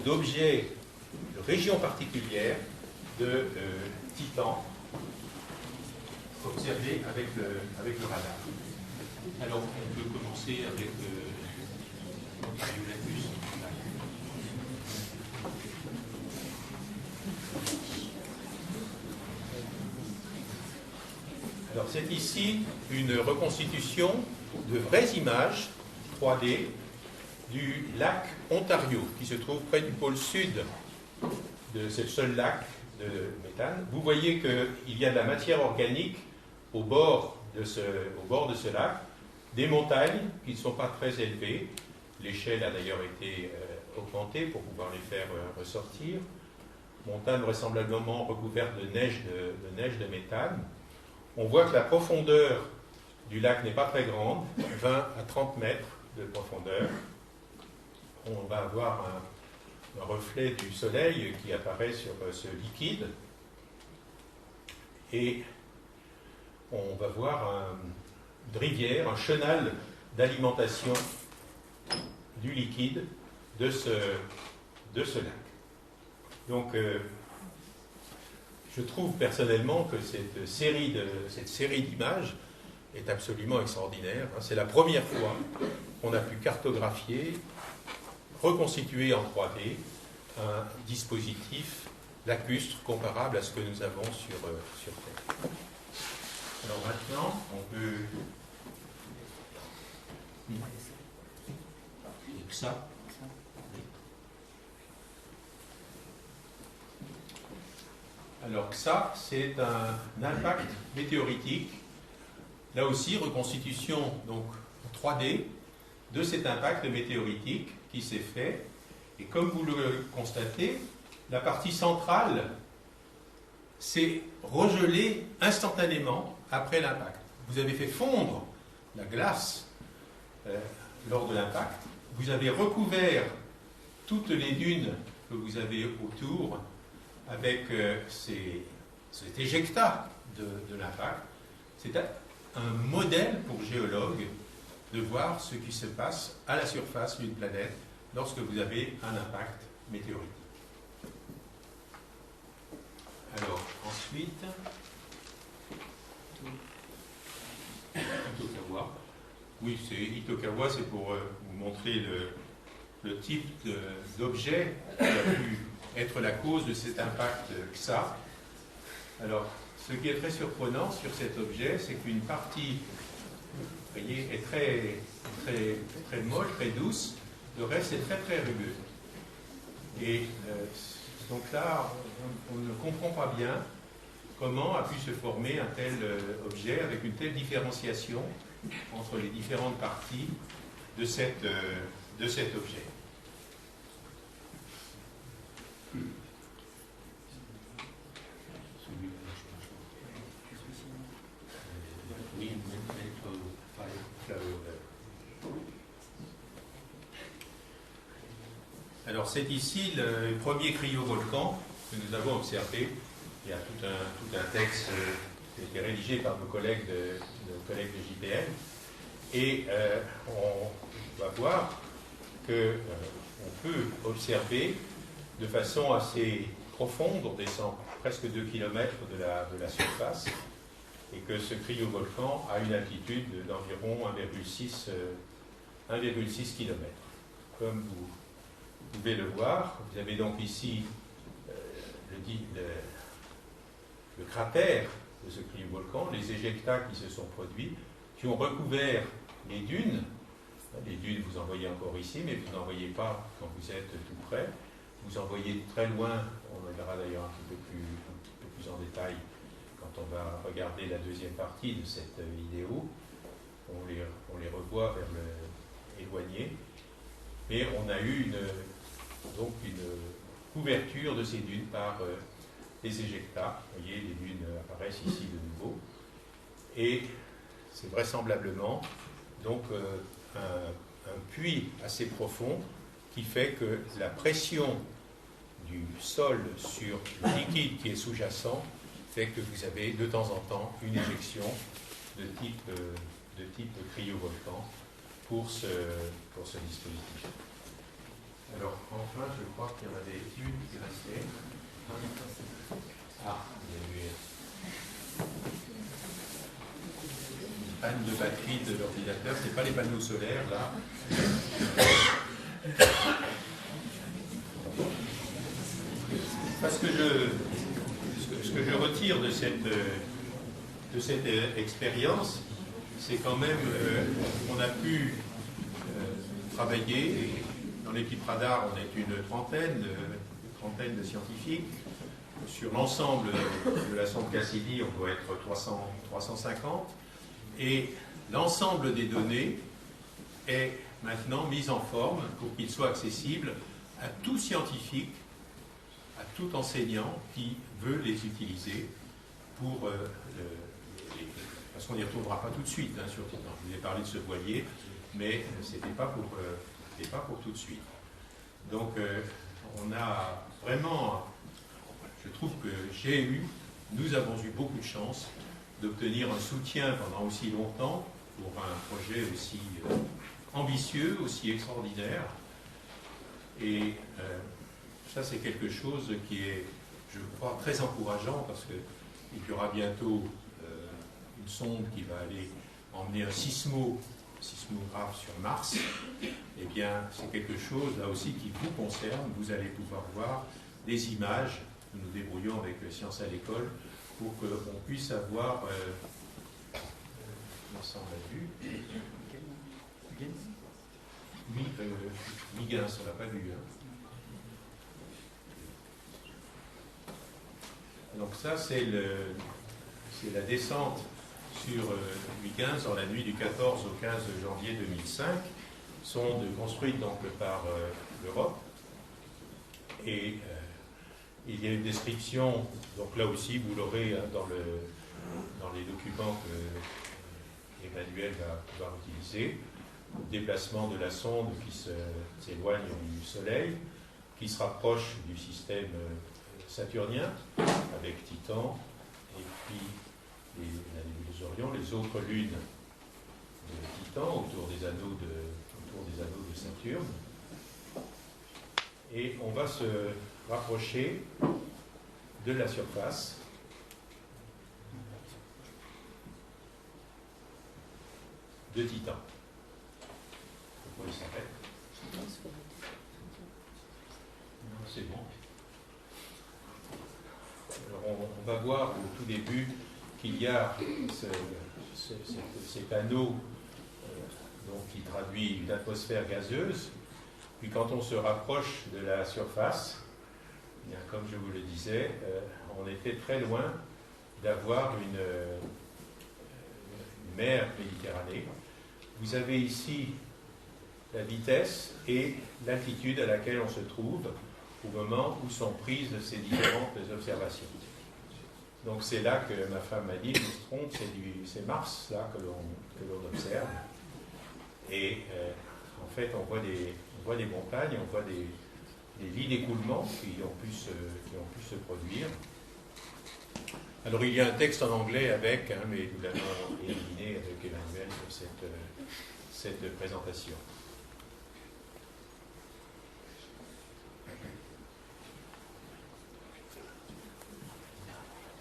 d'objets de régions particulières de Titan observés avec le radar. Alors, on peut commencer avec Radiolacus. Alors, c'est ici une reconstitution de vraies images 3D du lac Ontario, qui se trouve près du pôle sud de ce seul lac de méthane. Vous voyez qu'il y a de la matière organique au bord de ce lac, des montagnes qui ne sont pas très élevées. L'échelle a d'ailleurs été augmentée pour pouvoir les faire ressortir. Montagnes vraisemblablement recouvertes de neige de méthane. On voit que la profondeur du lac n'est pas très grande, 20 à 30 mètres de profondeur. On va avoir un reflet du soleil qui apparaît sur ce liquide. Et on va voir une rivière, un chenal d'alimentation du liquide de ce lac. Donc, je trouve personnellement que cette série d'images est absolument extraordinaire. C'est la première fois qu'on a pu cartographier, reconstituer en 3D un dispositif lacustre comparable à ce que nous avons sur Terre. Alors maintenant, on peut... ça. Alors ça, c'est un impact météoritique. Là aussi, reconstitution donc 3D de cet impact météoritique qui s'est fait. Et comme vous le constatez, la partie centrale s'est regelée instantanément après l'impact. Vous avez fait fondre la glace lors de l'impact. Vous avez recouvert toutes les dunes que vous avez autour avec cet éjectat de l'impact. C'est un modèle pour géologues de voir ce qui se passe à la surface d'une planète lorsque vous avez un impact météoritique. Alors, ensuite, Itokawa. Oui, Itokawa, c'est pour vous montrer le type d'objet qui a pu être la cause de cet impact XA. Alors, ce qui est très surprenant sur cet objet, c'est qu'une partie, vous voyez, est très, très, très molle, très douce. Le reste est très, très rugueux. Et donc là, on ne comprend pas bien comment a pu se former un tel objet avec une telle différenciation entre les différentes parties de cet objet. Alors c'est ici le premier cryovolcan que nous avons observé. Il y a tout un texte qui a été rédigé par nos collègues de JPL. Et on va voir qu'on peut observer de façon assez profonde, on descend presque 2 km de la surface, et que ce cryovolcan a une altitude d'environ 1,6 km. Comme vous pouvez le voir, vous avez donc ici le cratère de ce cryovolcan, les éjectats qui se sont produits, qui ont recouvert les dunes. Les dunes, vous en voyez encore ici, mais vous n'en voyez pas quand vous êtes tout près. Vous en voyez très loin, on le verra d'ailleurs un petit peu plus en détail quand on va regarder la deuxième partie de cette vidéo. On les revoit vers éloigné. Mais on a eu donc une couverture de ces dunes par les éjectats. Vous voyez, les dunes apparaissent ici de nouveau. Et c'est vraisemblablement donc un puits assez profond qui fait que la pression du sol sur le liquide qui est sous-jacent fait que vous avez de temps en temps une éjection de type cryovolcan pour ce dispositif. Alors enfin, je crois qu'il y en avait une qui restait. Ah, il y a eu une panne de batterie de l'ordinateur, ce n'est pas les panneaux solaires là. Parce que ce que je retire de cette expérience, c'est quand même qu'on a pu travailler. Dans l'équipe Radar, on est une trentaine de scientifiques. Sur l'ensemble de la sonde Cassini, on doit être 350. Et l'ensemble des données est maintenant mis en forme pour qu'il soit accessible à tout scientifique, à tout enseignant qui veut les utiliser pour parce qu'on n'y retrouvera pas tout de suite, hein, surtout. Je vous ai parlé de ce voilier, mais ce n'était pas pour tout de suite. Donc on a vraiment, je trouve que nous avons eu beaucoup de chance d'obtenir un soutien pendant aussi longtemps pour un projet aussi ambitieux, aussi extraordinaire. Et ça, c'est quelque chose qui est, je crois, très encourageant parce qu'il y aura bientôt une sonde qui va aller emmener un sismographe sur Mars. Eh bien, c'est quelque chose, là aussi, qui vous concerne. Vous allez pouvoir voir des images. Nous nous débrouillons avec Sciences à l'école pour qu'on puisse avoir ça on l'a vu. Huygens, on l'a pas vu. Hein. Donc ça, c'est la descente sur Huygens dans la nuit du 14 au 15 janvier 2005, sonde construite donc par l'Europe. Et il y a une description, donc là aussi vous l'aurez dans les documents que Emmanuel va pouvoir utiliser, le déplacement de la sonde qui s'éloigne du Soleil, qui se rapproche du système saturnien avec Titan et puis la nébuleuse Orion, les autres lunes de Titan autour des anneaux de Saturne. Et on va se rapprocher de la surface de Titan. Pourquoi il s'arrête? C'est bon. Alors on va voir au tout début qu'il y a cet anneau donc, qui traduit une atmosphère gazeuse. Puis quand on se rapproche de la surface, bien, comme je vous le disais, on était très loin d'avoir une mer Méditerranée. Vous avez ici la vitesse et l'altitude à laquelle on se trouve au moment où sont prises ces différentes observations. Donc c'est là que ma femme m'a dit, le Strom, c'est Mars là que l'on observe. Et en fait, on voit des montagnes, on voit des lits d'écoulement qui ont pu se produire. Alors il y a un texte en anglais avec, mais nous l'avons éliminé avec Emmanuel pour cette présentation.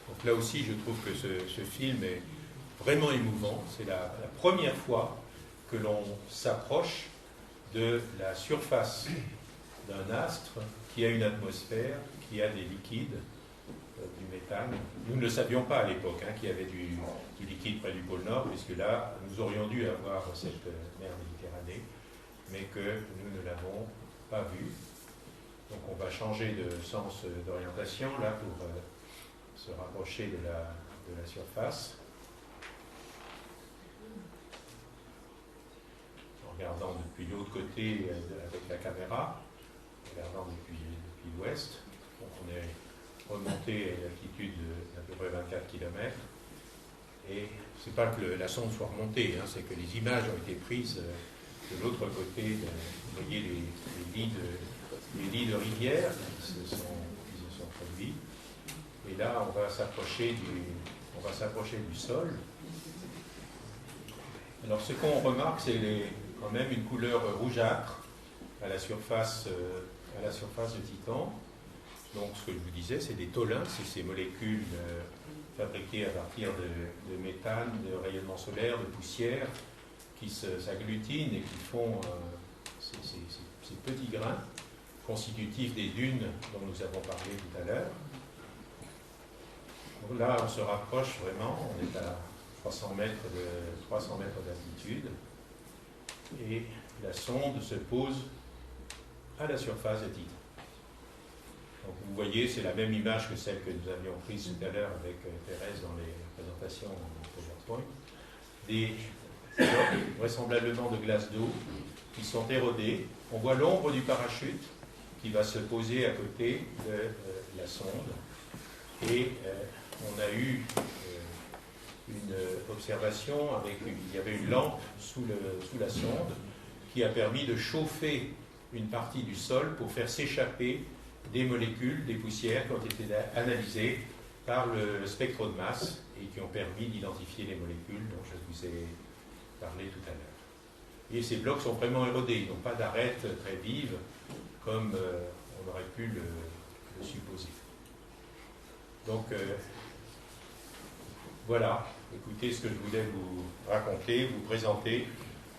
Donc là aussi, je trouve que ce film est vraiment émouvant. C'est la première fois que l'on s'approche de la surface d'un astre qui a une atmosphère, qui a des liquides, du méthane. Nous ne le savions pas à l'époque, qu'il y avait du liquide près du pôle Nord, puisque là, nous aurions dû avoir cette mer Méditerranée, mais que nous ne l'avons pas vue. Donc on va changer de sens d'orientation, là, pour se rapprocher de la surface. En regardant depuis l'autre côté avec la caméra, en regardant depuis l'ouest. Donc on est remonté à une altitude d'à peu près 24 km. Et ce n'est pas que la sonde soit remontée, c'est que les images ont été prises de l'autre côté. Vous voyez les lits de rivière qui se sont produits. Et là, on va s'approcher du sol. Alors, ce qu'on remarque, c'est quand même une couleur rougeâtre à la surface de Titan. Donc, ce que je vous disais, c'est des tholins, c'est ces molécules fabriquées à partir de méthane, de rayonnement solaire, de poussière, qui s'agglutinent et qui font ces petits grains constitutifs des dunes dont nous avons parlé tout à l'heure. Donc là, on se rapproche vraiment, on est à 300 mètres d'altitude, et la sonde se pose à la surface de Titan. Donc vous voyez, c'est la même image que celle que nous avions prise tout à l'heure avec Thérèse dans les présentations en PowerPoint. Des blocs, vraisemblablement de glace d'eau, qui sont érodés. On voit l'ombre du parachute qui va se poser à côté de la sonde. Et on a eu une observation il y avait une lampe sous la sonde qui a permis de chauffer une partie du sol pour faire s'échapper des molécules, des poussières qui ont été analysées par le spectro de masse et qui ont permis d'identifier les molécules dont je vous ai parlé tout à l'heure. Et ces blocs sont vraiment érodés, ils n'ont pas d'arête très vive comme on aurait pu le supposer. Donc voilà, écoutez ce que je voulais vous raconter, vous présenter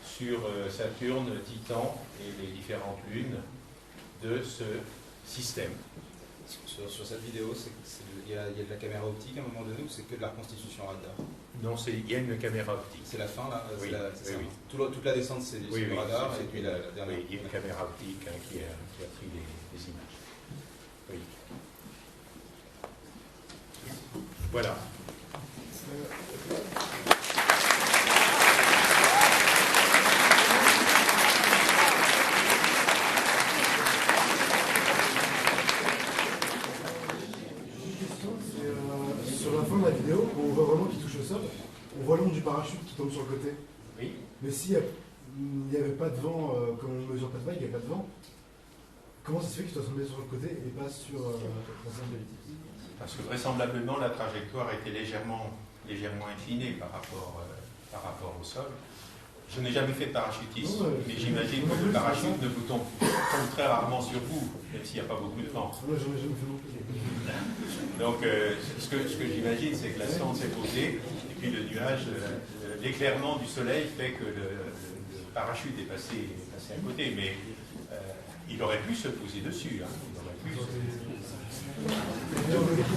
sur Saturne, Titan et les différentes lunes de ce système. Sur cette vidéo, il y a de la caméra optique à un moment donné ou c'est que de la reconstitution radar? Non, il y a une caméra optique. C'est la fin là? Oui, oui. Toute la descente c'est du radar et puis la dernière. Oui, il y a une caméra optique qui a pris des images. Oui. Voilà. Sur la fin de la vidéo, on voit vraiment qu'il touche au sol. On voit l'ombre du parachute qui tombe sur le côté. Oui. Mais s'il n'y avait pas de vent, comme on ne mesure pas de vague, il n'y a pas de vent. Comment ça se fait qu'il soit tombé sur le côté et pas sur l'ensemble de l'ellipse? Parce que vraisemblablement la trajectoire était légèrement inclinée par rapport au sol. Je n'ai jamais fait de parachutisme, mais j'imagine que le parachute ne vous tombe très rarement sur vous, même s'il n'y a pas beaucoup de vent. Moi, j'en ai jamais fait non plus. Donc, ce que j'imagine, c'est que la sonde s'est posée, et puis le nuage, l'éclairement du soleil fait que le parachute est passé à côté, mais il aurait pu se poser dessus.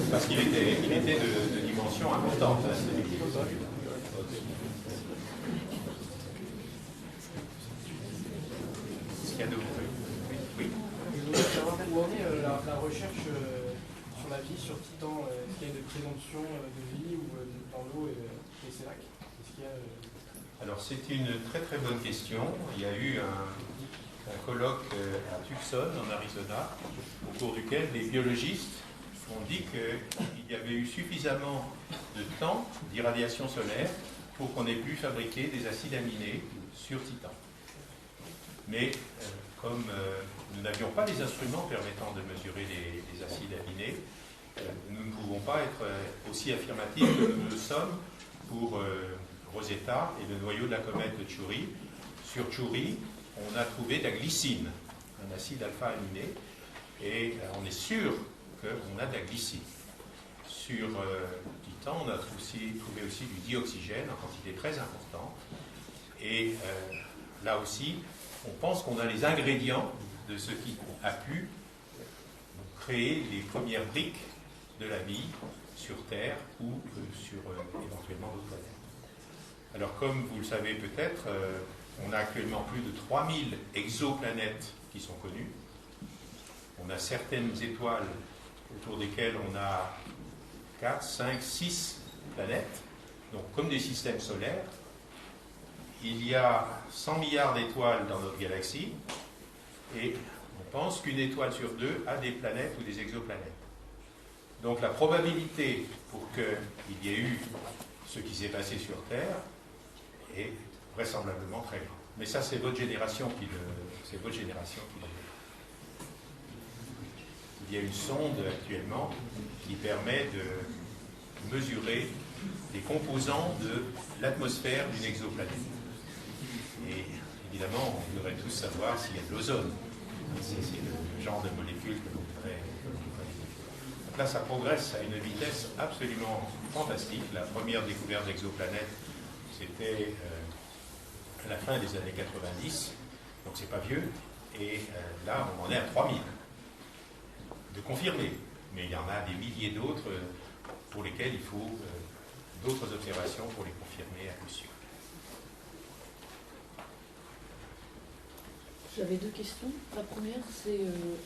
Parce qu'il était de dimension importante. Est-ce qu'il y a d'autres? Oui. Je voudrais savoir où en est la recherche sur la vie sur Titan. qu'il y a des présomptions de vie ou dans l'eau et ces lacs? Est-ce qu'il y a, Alors c'est une très très bonne question. Il y a eu un colloque à Tucson, en Arizona, au cours duquel les biologistes ont dit qu'il y avait eu suffisamment de temps d'irradiation solaire pour qu'on ait pu fabriquer des acides aminés sur Titan. Mais comme nous n'avions pas les instruments permettant de mesurer les acides aminés, nous ne pouvons pas être aussi affirmatifs que nous le sommes pour Rosetta et le noyau de la comète de Chury. Sur Chury, on a trouvé de la glycine, un acide alpha-aminé, et on est sûr qu'on a de la glycine. Sur Titan, on a trouvé aussi du dioxygène en quantité très importante. Et là aussi, on pense qu'on a les ingrédients de ce qui a pu créer les premières briques de la vie sur Terre ou sur éventuellement d'autres planètes. Alors, comme vous le savez peut-être, on a actuellement plus de 3000 exoplanètes qui sont connues. On a certaines étoiles autour desquelles on a 4, 5, 6 planètes, donc comme des systèmes solaires. Il y a 100 milliards d'étoiles dans notre galaxie, et on pense qu'une étoile sur deux a des planètes ou des exoplanètes. Donc la probabilité pour qu'il y ait eu ce qui s'est passé sur Terre est vraisemblablement très grande. Mais ça, c'est votre génération qui le... Il y a une sonde actuellement qui permet de mesurer les composants de l'atmosphère d'une exoplanète. Et évidemment, on voudrait tous savoir s'il y a de l'ozone. C'est le genre de molécules que l'on voudrait. Donc là, ça progresse à une vitesse absolument fantastique. La première découverte d'exoplanètes, c'était à la fin des années 90, donc c'est pas vieux. Et là, on en est à 3000 de confirmés. Mais il y en a des milliers d'autres pour lesquels il faut d'autres observations pour les confirmer à coup sûr. J'avais deux questions. La première, c'est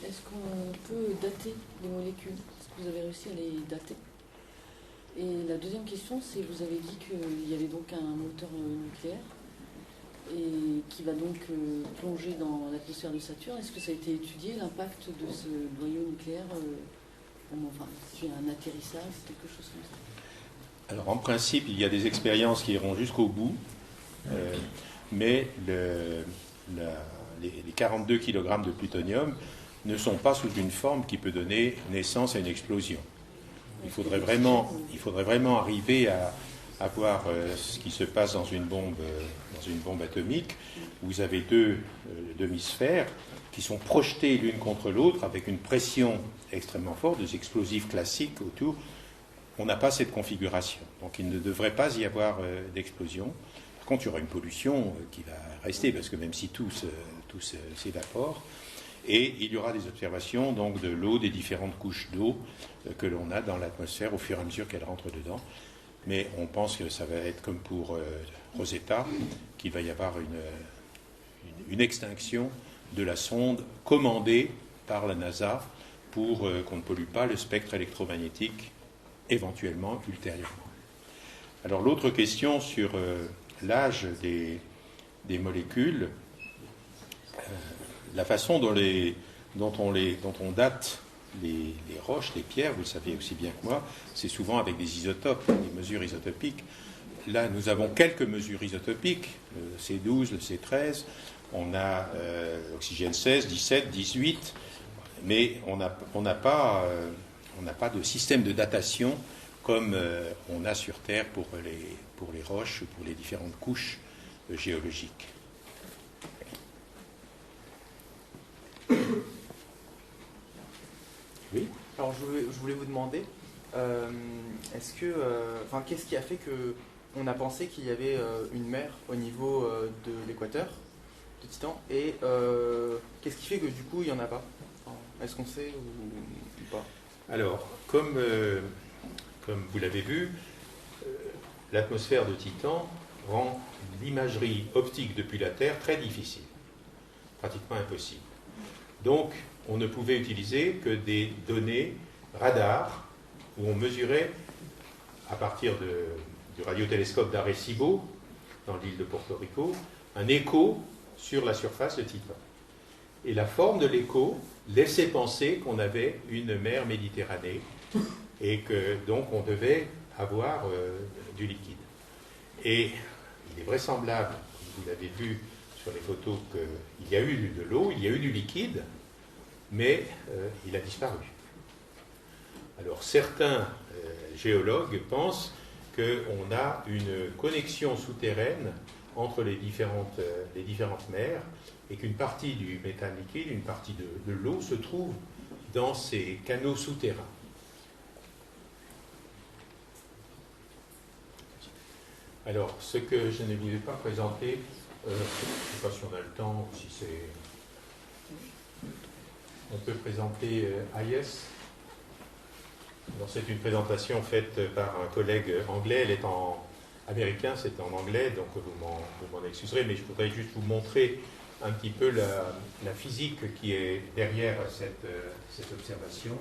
est-ce qu'on peut dater les molécules? Est-ce que vous avez réussi à les dater? Et la deuxième question, c'est vous avez dit qu'il y avait donc un moteur nucléaire et qui va donc plonger dans l'atmosphère de Saturne. Est-ce que ça a été étudié, l'impact de ce noyau nucléaire enfin, s'il y a un atterrissage, quelque chose comme ça? Alors en principe, il y a des expériences qui iront jusqu'au bout, mais les 42 kg de plutonium ne sont pas sous une forme qui peut donner naissance à une explosion. Il faudrait vraiment arriver à voir ce qui se passe dans une bombe atomique. Vous avez deux demi-sphères qui sont projetées l'une contre l'autre avec une pression extrêmement forte, des explosifs classiques autour. On n'a pas cette configuration, donc il ne devrait pas y avoir d'explosion. Par contre, il y aura une pollution qui va rester, parce que même si tout s'évapore, et il y aura des observations donc de l'eau, des différentes couches d'eau que l'on a dans l'atmosphère au fur et à mesure qu'elle rentre dedans. Mais on pense que ça va être comme pour Rosetta, qu'il va y avoir une extinction de la sonde commandée par la NASA pour qu'on ne pollue pas le spectre électromagnétique éventuellement, ultérieurement. Alors l'autre question sur l'âge des molécules, la façon dont on date les roches, les pierres, vous le savez aussi bien que moi, c'est souvent avec des isotopes, des mesures isotopiques. Là, nous avons quelques mesures isotopiques, le C12, le C13, on a l'oxygène 16, 17, 18, mais on n'a pas de système de datation comme on a sur Terre pour les roches ou pour les différentes couches géologiques. Oui. Alors je voulais vous demander, qu'est-ce qui a fait qu'on a pensé qu'il y avait une mer au niveau de l'équateur de Titan, et qu'est-ce qui fait que du coup il n'y en a pas? Est-ce qu'on sait ou pas? Alors, comme vous l'avez vu, l'atmosphère de Titan rend l'imagerie optique depuis la Terre très difficile, pratiquement impossible. Donc, on ne pouvait utiliser que des données radar où on mesurait, à partir du radiotélescope d'Arecibo, dans l'île de Porto Rico, un écho sur la surface de Titan. Et la forme de l'écho laissait penser qu'on avait une mer Méditerranée et que donc on devait avoir du liquide. Et il est vraisemblable, vous l'avez vu sur les photos, qu'il y a eu de l'eau, il y a eu du liquide, mais il a disparu. Alors certains géologues pensent qu'on a une connexion souterraine entre les différentes mers et qu'une partie du méthane liquide, une partie de l'eau se trouve dans ces canaux souterrains. Alors, ce que je ne vous ai pas présenté, je ne sais pas si on a le temps ou si c'est... On peut présenter AIS. Alors, c'est une présentation faite par un collègue anglais, elle est américain, c'est en anglais, donc vous m'en excuserez, mais je voudrais juste vous montrer un petit peu la physique qui est derrière cette observation.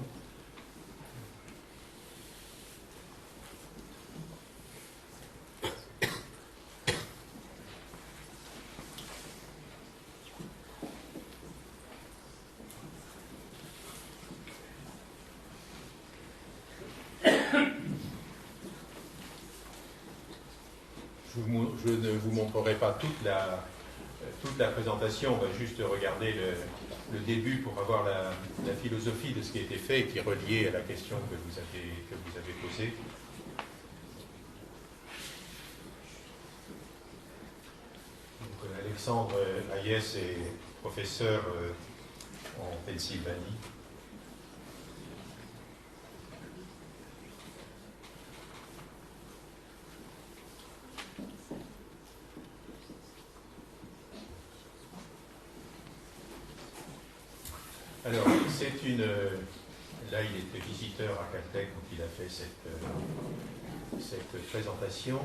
Je ne vous montrerai pas toute la présentation, on va juste regarder le début pour avoir la philosophie de ce qui a été fait et qui est relié à la question que vous avez posée. Donc, Alexandre Hayes est professeur en Pennsylvanie. Alors, là, il était visiteur à Caltech, donc il a fait cette présentation.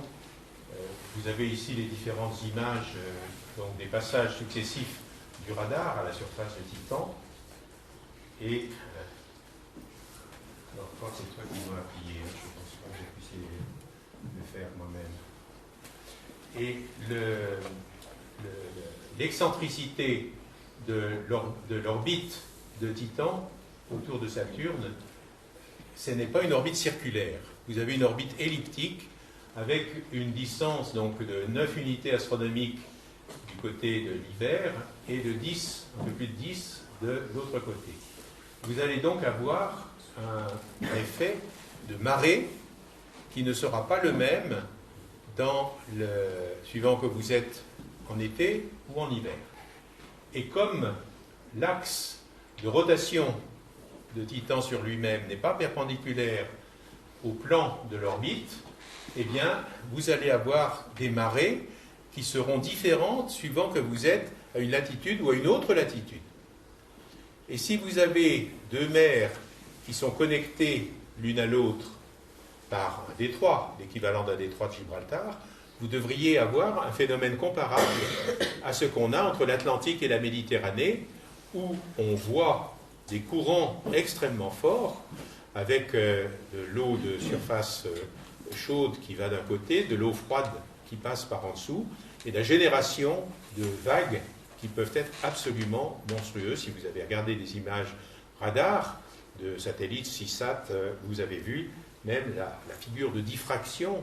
Vous avez ici les différentes images, donc des passages successifs du radar à la surface de Titan. Et, alors, je crois que c'est toi qui dois appuyer, je ne pense pas que je puisse le faire moi-même. Et l'excentricité de l'orbite de Titan autour de Saturne, ce n'est pas une orbite circulaire. Vous avez une orbite elliptique avec une distance donc de 9 unités astronomiques du côté de l'hiver et de 10, un peu plus de 10 de l'autre côté. Vous allez donc avoir un effet de marée qui ne sera pas le même suivant que vous êtes en été ou en hiver. Et comme l'axe de rotation de Titan sur lui-même n'est pas perpendiculaire au plan de l'orbite, eh bien, vous allez avoir des marées qui seront différentes suivant que vous êtes à une latitude ou à une autre latitude. Et si vous avez deux mers qui sont connectées l'une à l'autre par un détroit, l'équivalent d'un détroit de Gibraltar, vous devriez avoir un phénomène comparable à ce qu'on a entre l'Atlantique et la Méditerranée, où on voit des courants extrêmement forts, avec de l'eau de surface chaude qui va d'un côté, de l'eau froide qui passe par en dessous, et la génération de vagues qui peuvent être absolument monstrueuses. Si vous avez regardé des images radar de satellites CISAT, vous avez vu même la figure de diffraction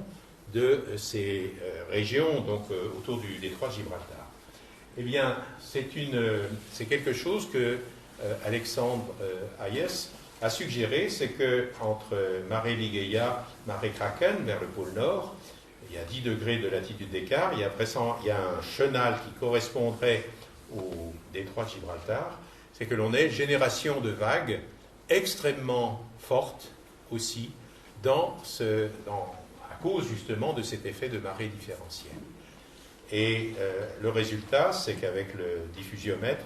de ces régions donc, autour du détroit de Gibraltar. Eh bien, c'est quelque chose que Alexandre Hayes a suggéré, c'est qu'entre Mare Ligeia, Mare Kraken, vers le pôle Nord, il y a 10 degrés de latitude d'écart, il y a un chenal qui correspondrait au détroit de Gibraltar, c'est que l'on ait génération de vagues extrêmement fortes aussi à cause justement de cet effet de marée différentielle. Et le résultat, c'est qu'avec le diffusiomètre,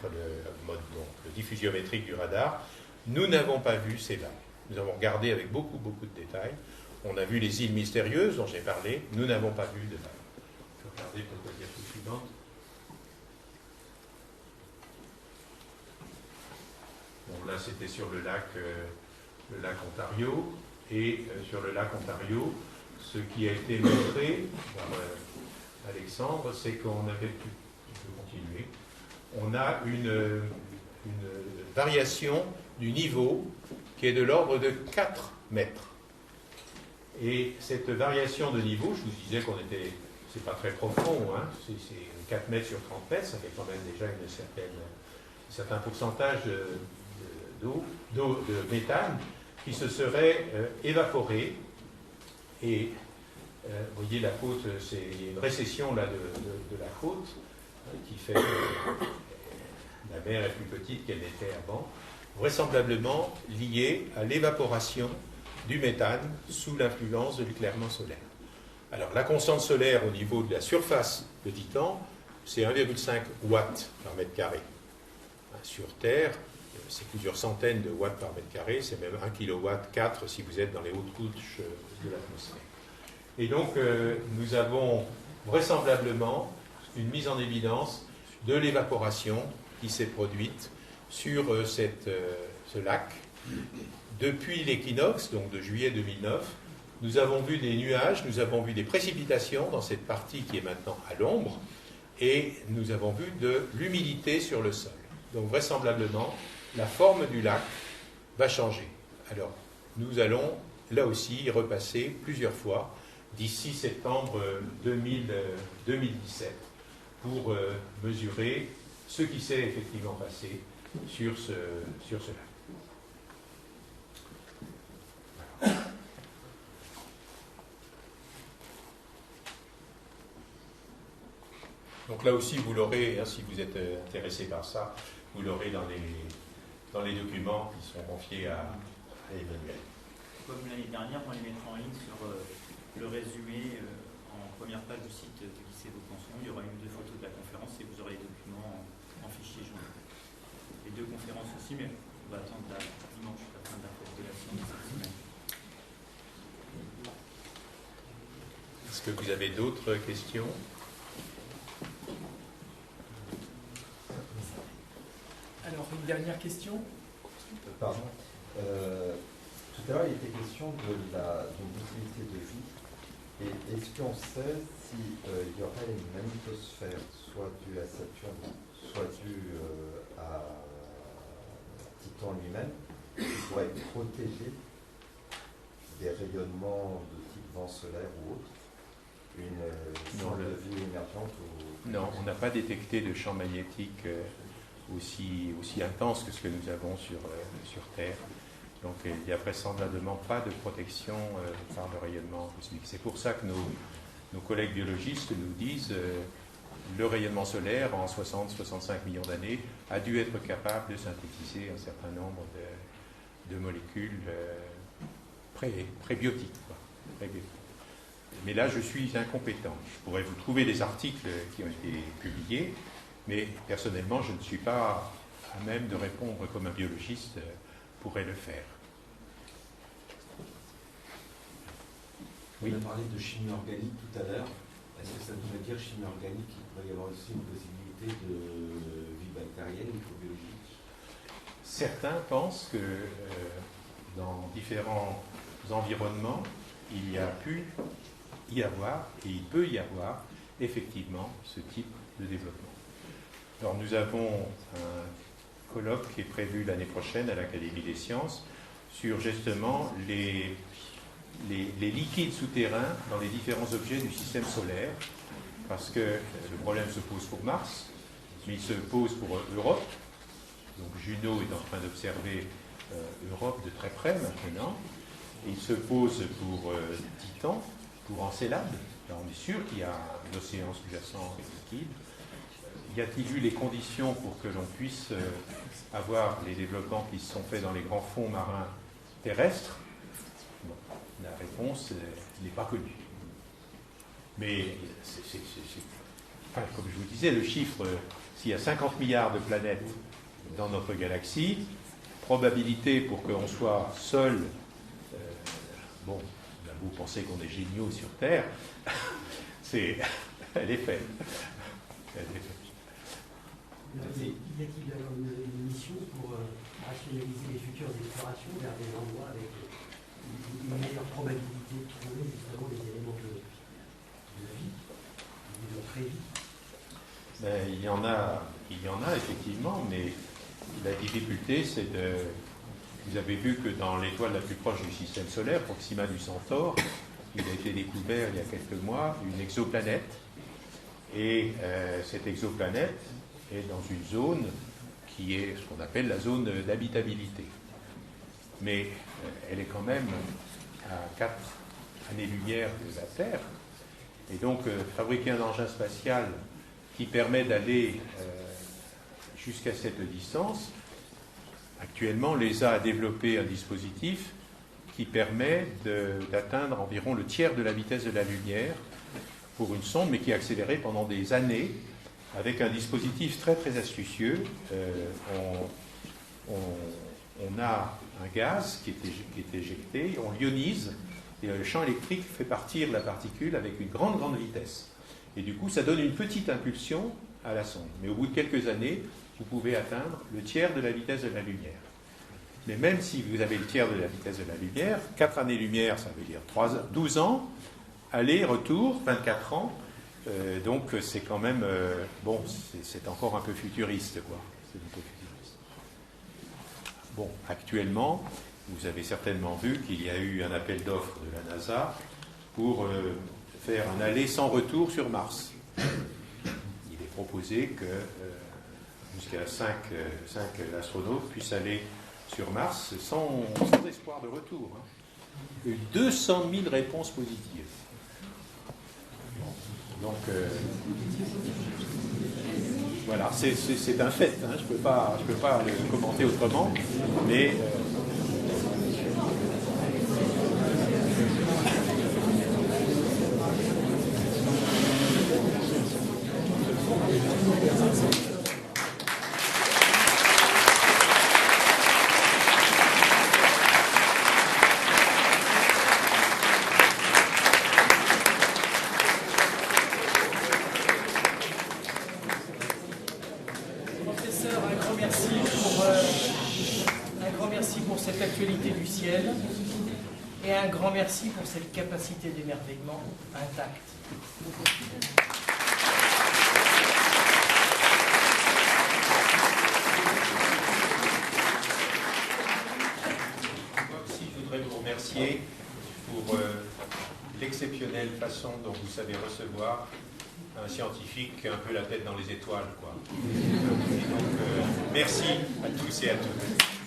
le diffusiométrique du radar, nous n'avons pas vu ces vagues. Nous avons regardé avec beaucoup de détails. On a vu les îles mystérieuses dont j'ai parlé, nous n'avons pas vu de vagues. Je vais regarder pour la diapositive suivante. Bon, là, c'était sur le lac Ontario. Et sur le lac Ontario, ce qui a été montré par Alexandre, c'est qu'on avait pu, je peux continuer, on a une variation du niveau qui est de l'ordre de 4 mètres. Et cette variation de niveau, je vous disais qu'on était, c'est pas très profond, hein, c'est 4 mètres sur 30 mètres, ça fait quand même déjà un certain pourcentage de méthane qui se serait évaporé. Et vous voyez la côte, c'est une récession là, de la côte qui fait que la mer est plus petite qu'elle n'était avant, vraisemblablement liée à l'évaporation du méthane sous l'influence de l'éclairement solaire. Alors la constante solaire au niveau de la surface de Titan, c'est 1,5 watts par mètre carré. Sur Terre, c'est plusieurs centaines de watts par mètre carré, c'est même 1 kilowatt 4 si vous êtes dans les hautes couches de l'atmosphère. Et donc nous avons vraisemblablement une mise en évidence de l'évaporation qui s'est produite sur ce lac. Depuis l'équinoxe, donc de juillet 2009, nous avons vu des nuages, nous avons vu des précipitations dans cette partie qui est maintenant à l'ombre, et nous avons vu de l'humidité sur le sol. Donc vraisemblablement, la forme du lac va changer. Alors, nous allons là aussi y repasser plusieurs fois d'ici septembre 2017 pour mesurer ce qui s'est effectivement passé sur ce lac. Donc là aussi, vous l'aurez, hein, si vous êtes intéressé par ça, vous l'aurez dans les documents qui seront confiés à Emmanuel. Comme l'année dernière, on les mettra en ligne sur le résumé en première page du site du lycée Vaucanson. Il y aura 1 ou 2 photos de la conférence et vous aurez les documents en fichier joint. Les 2 conférences aussi, mais on va attendre dimanche la fin de la population de cette semaine. Est-ce que vous avez d'autres questions ? Alors, une dernière question. Pardon. Tout à l'heure, il était question d'une possibilité de vie. Et est-ce qu'on sait s'il y aurait une magnétosphère, soit due à Saturne, soit due à Titan lui-même, qui pourrait protéger des rayonnements de type vent solaire ou autre, une forme de vie émergente ou... Non, on n'a pas détecté de champ magnétique aussi intense que ce que nous avons sur Terre. Donc il n'y a vraisemblablement pas de protection par le rayonnement cosmique. C'est pour ça que nos collègues biologistes nous disent le rayonnement solaire en 60-65 millions d'années a dû être capable de synthétiser un certain nombre de molécules prébiotiques. Mais là, je suis incompétent. Je pourrais vous trouver des articles qui ont été publiés, mais personnellement, je ne suis pas à même de répondre comme un biologiste pourrait le faire. Oui. On a parlé de chimie organique tout à l'heure. Est-ce que ça voudrait dire chimie organique qu'il pourrait y avoir aussi une possibilité de vie bactérienne, microbiologique? Certains pensent que dans différents environnements, il y a pu y avoir, et il peut y avoir, effectivement, ce type de développement. Alors nous avons un colloque qui est prévu l'année prochaine à l'Académie des sciences sur justement les liquides souterrains dans les différents objets du système solaire, parce que le problème se pose pour Mars, mais il se pose pour Europe. Donc Juno est en train d'observer Europe de très près maintenant, et il se pose pour Titan, pour Encelade. Là, on est sûr qu'il y a un océan sous-jacent liquide. Y a-t-il eu les conditions pour que l'on puisse avoir les développements qui se sont faits dans les grands fonds marins terrestres? Bon, la réponse n'est pas connue. Mais, enfin, comme je vous disais, le chiffre, s'il y a 50 milliards de planètes dans notre galaxie, probabilité pour qu'on soit seul, bon, vous pensez qu'on est géniaux sur Terre, elle est faible. Y a-t-il alors une mission pour rationaliser les futures explorations vers des endroits avec une meilleure probabilité de trouver justement des éléments de vie, de prévie? Ben, il y en a effectivement, mais la difficulté, c'est de... Vous avez vu que dans l'étoile la plus proche du système solaire, Proxima du Centaure, il a été découvert il y a quelques mois une exoplanète. Et cette exoplanète est dans une zone qui est ce qu'on appelle la zone d'habitabilité. Mais elle est quand même à 4 années-lumière de la Terre. Et donc, fabriquer un engin spatial qui permet d'aller jusqu'à cette distance, actuellement, l'ESA a développé un dispositif qui permet d'atteindre environ le tiers de la vitesse de la lumière pour une sonde, mais qui est accélérée pendant des années avec un dispositif très très astucieux. On a un gaz qui est éjecté, on l'ionise, et le champ électrique fait partir la particule avec une grande vitesse. Et du coup, ça donne une petite impulsion à la sonde. Mais au bout de quelques années, vous pouvez atteindre le tiers de la vitesse de la lumière. Mais même si vous avez le tiers de la vitesse de la lumière, 4 années-lumière, ça veut dire 12 ans, aller, retour, 24 ans, donc c'est quand même, bon, c'est encore un peu futuriste, quoi. C'est un peu futuriste. Bon, actuellement, vous avez certainement vu qu'il y a eu un appel d'offres de la NASA pour faire un aller sans retour sur Mars. Il est proposé que jusqu'à 5 astronautes puissent aller sur Mars sans espoir de retour. Il y a eu 200 000 réponses positives. Donc, voilà, c'est un fait. Hein, je peux pas le commenter autrement, mais... Et un grand merci pour cette capacité d'émerveillement intacte. Moi aussi, je voudrais vous remercier pour l'exceptionnelle façon dont vous savez recevoir un scientifique un peu la tête dans les étoiles, quoi. Donc, merci à tous et à toutes.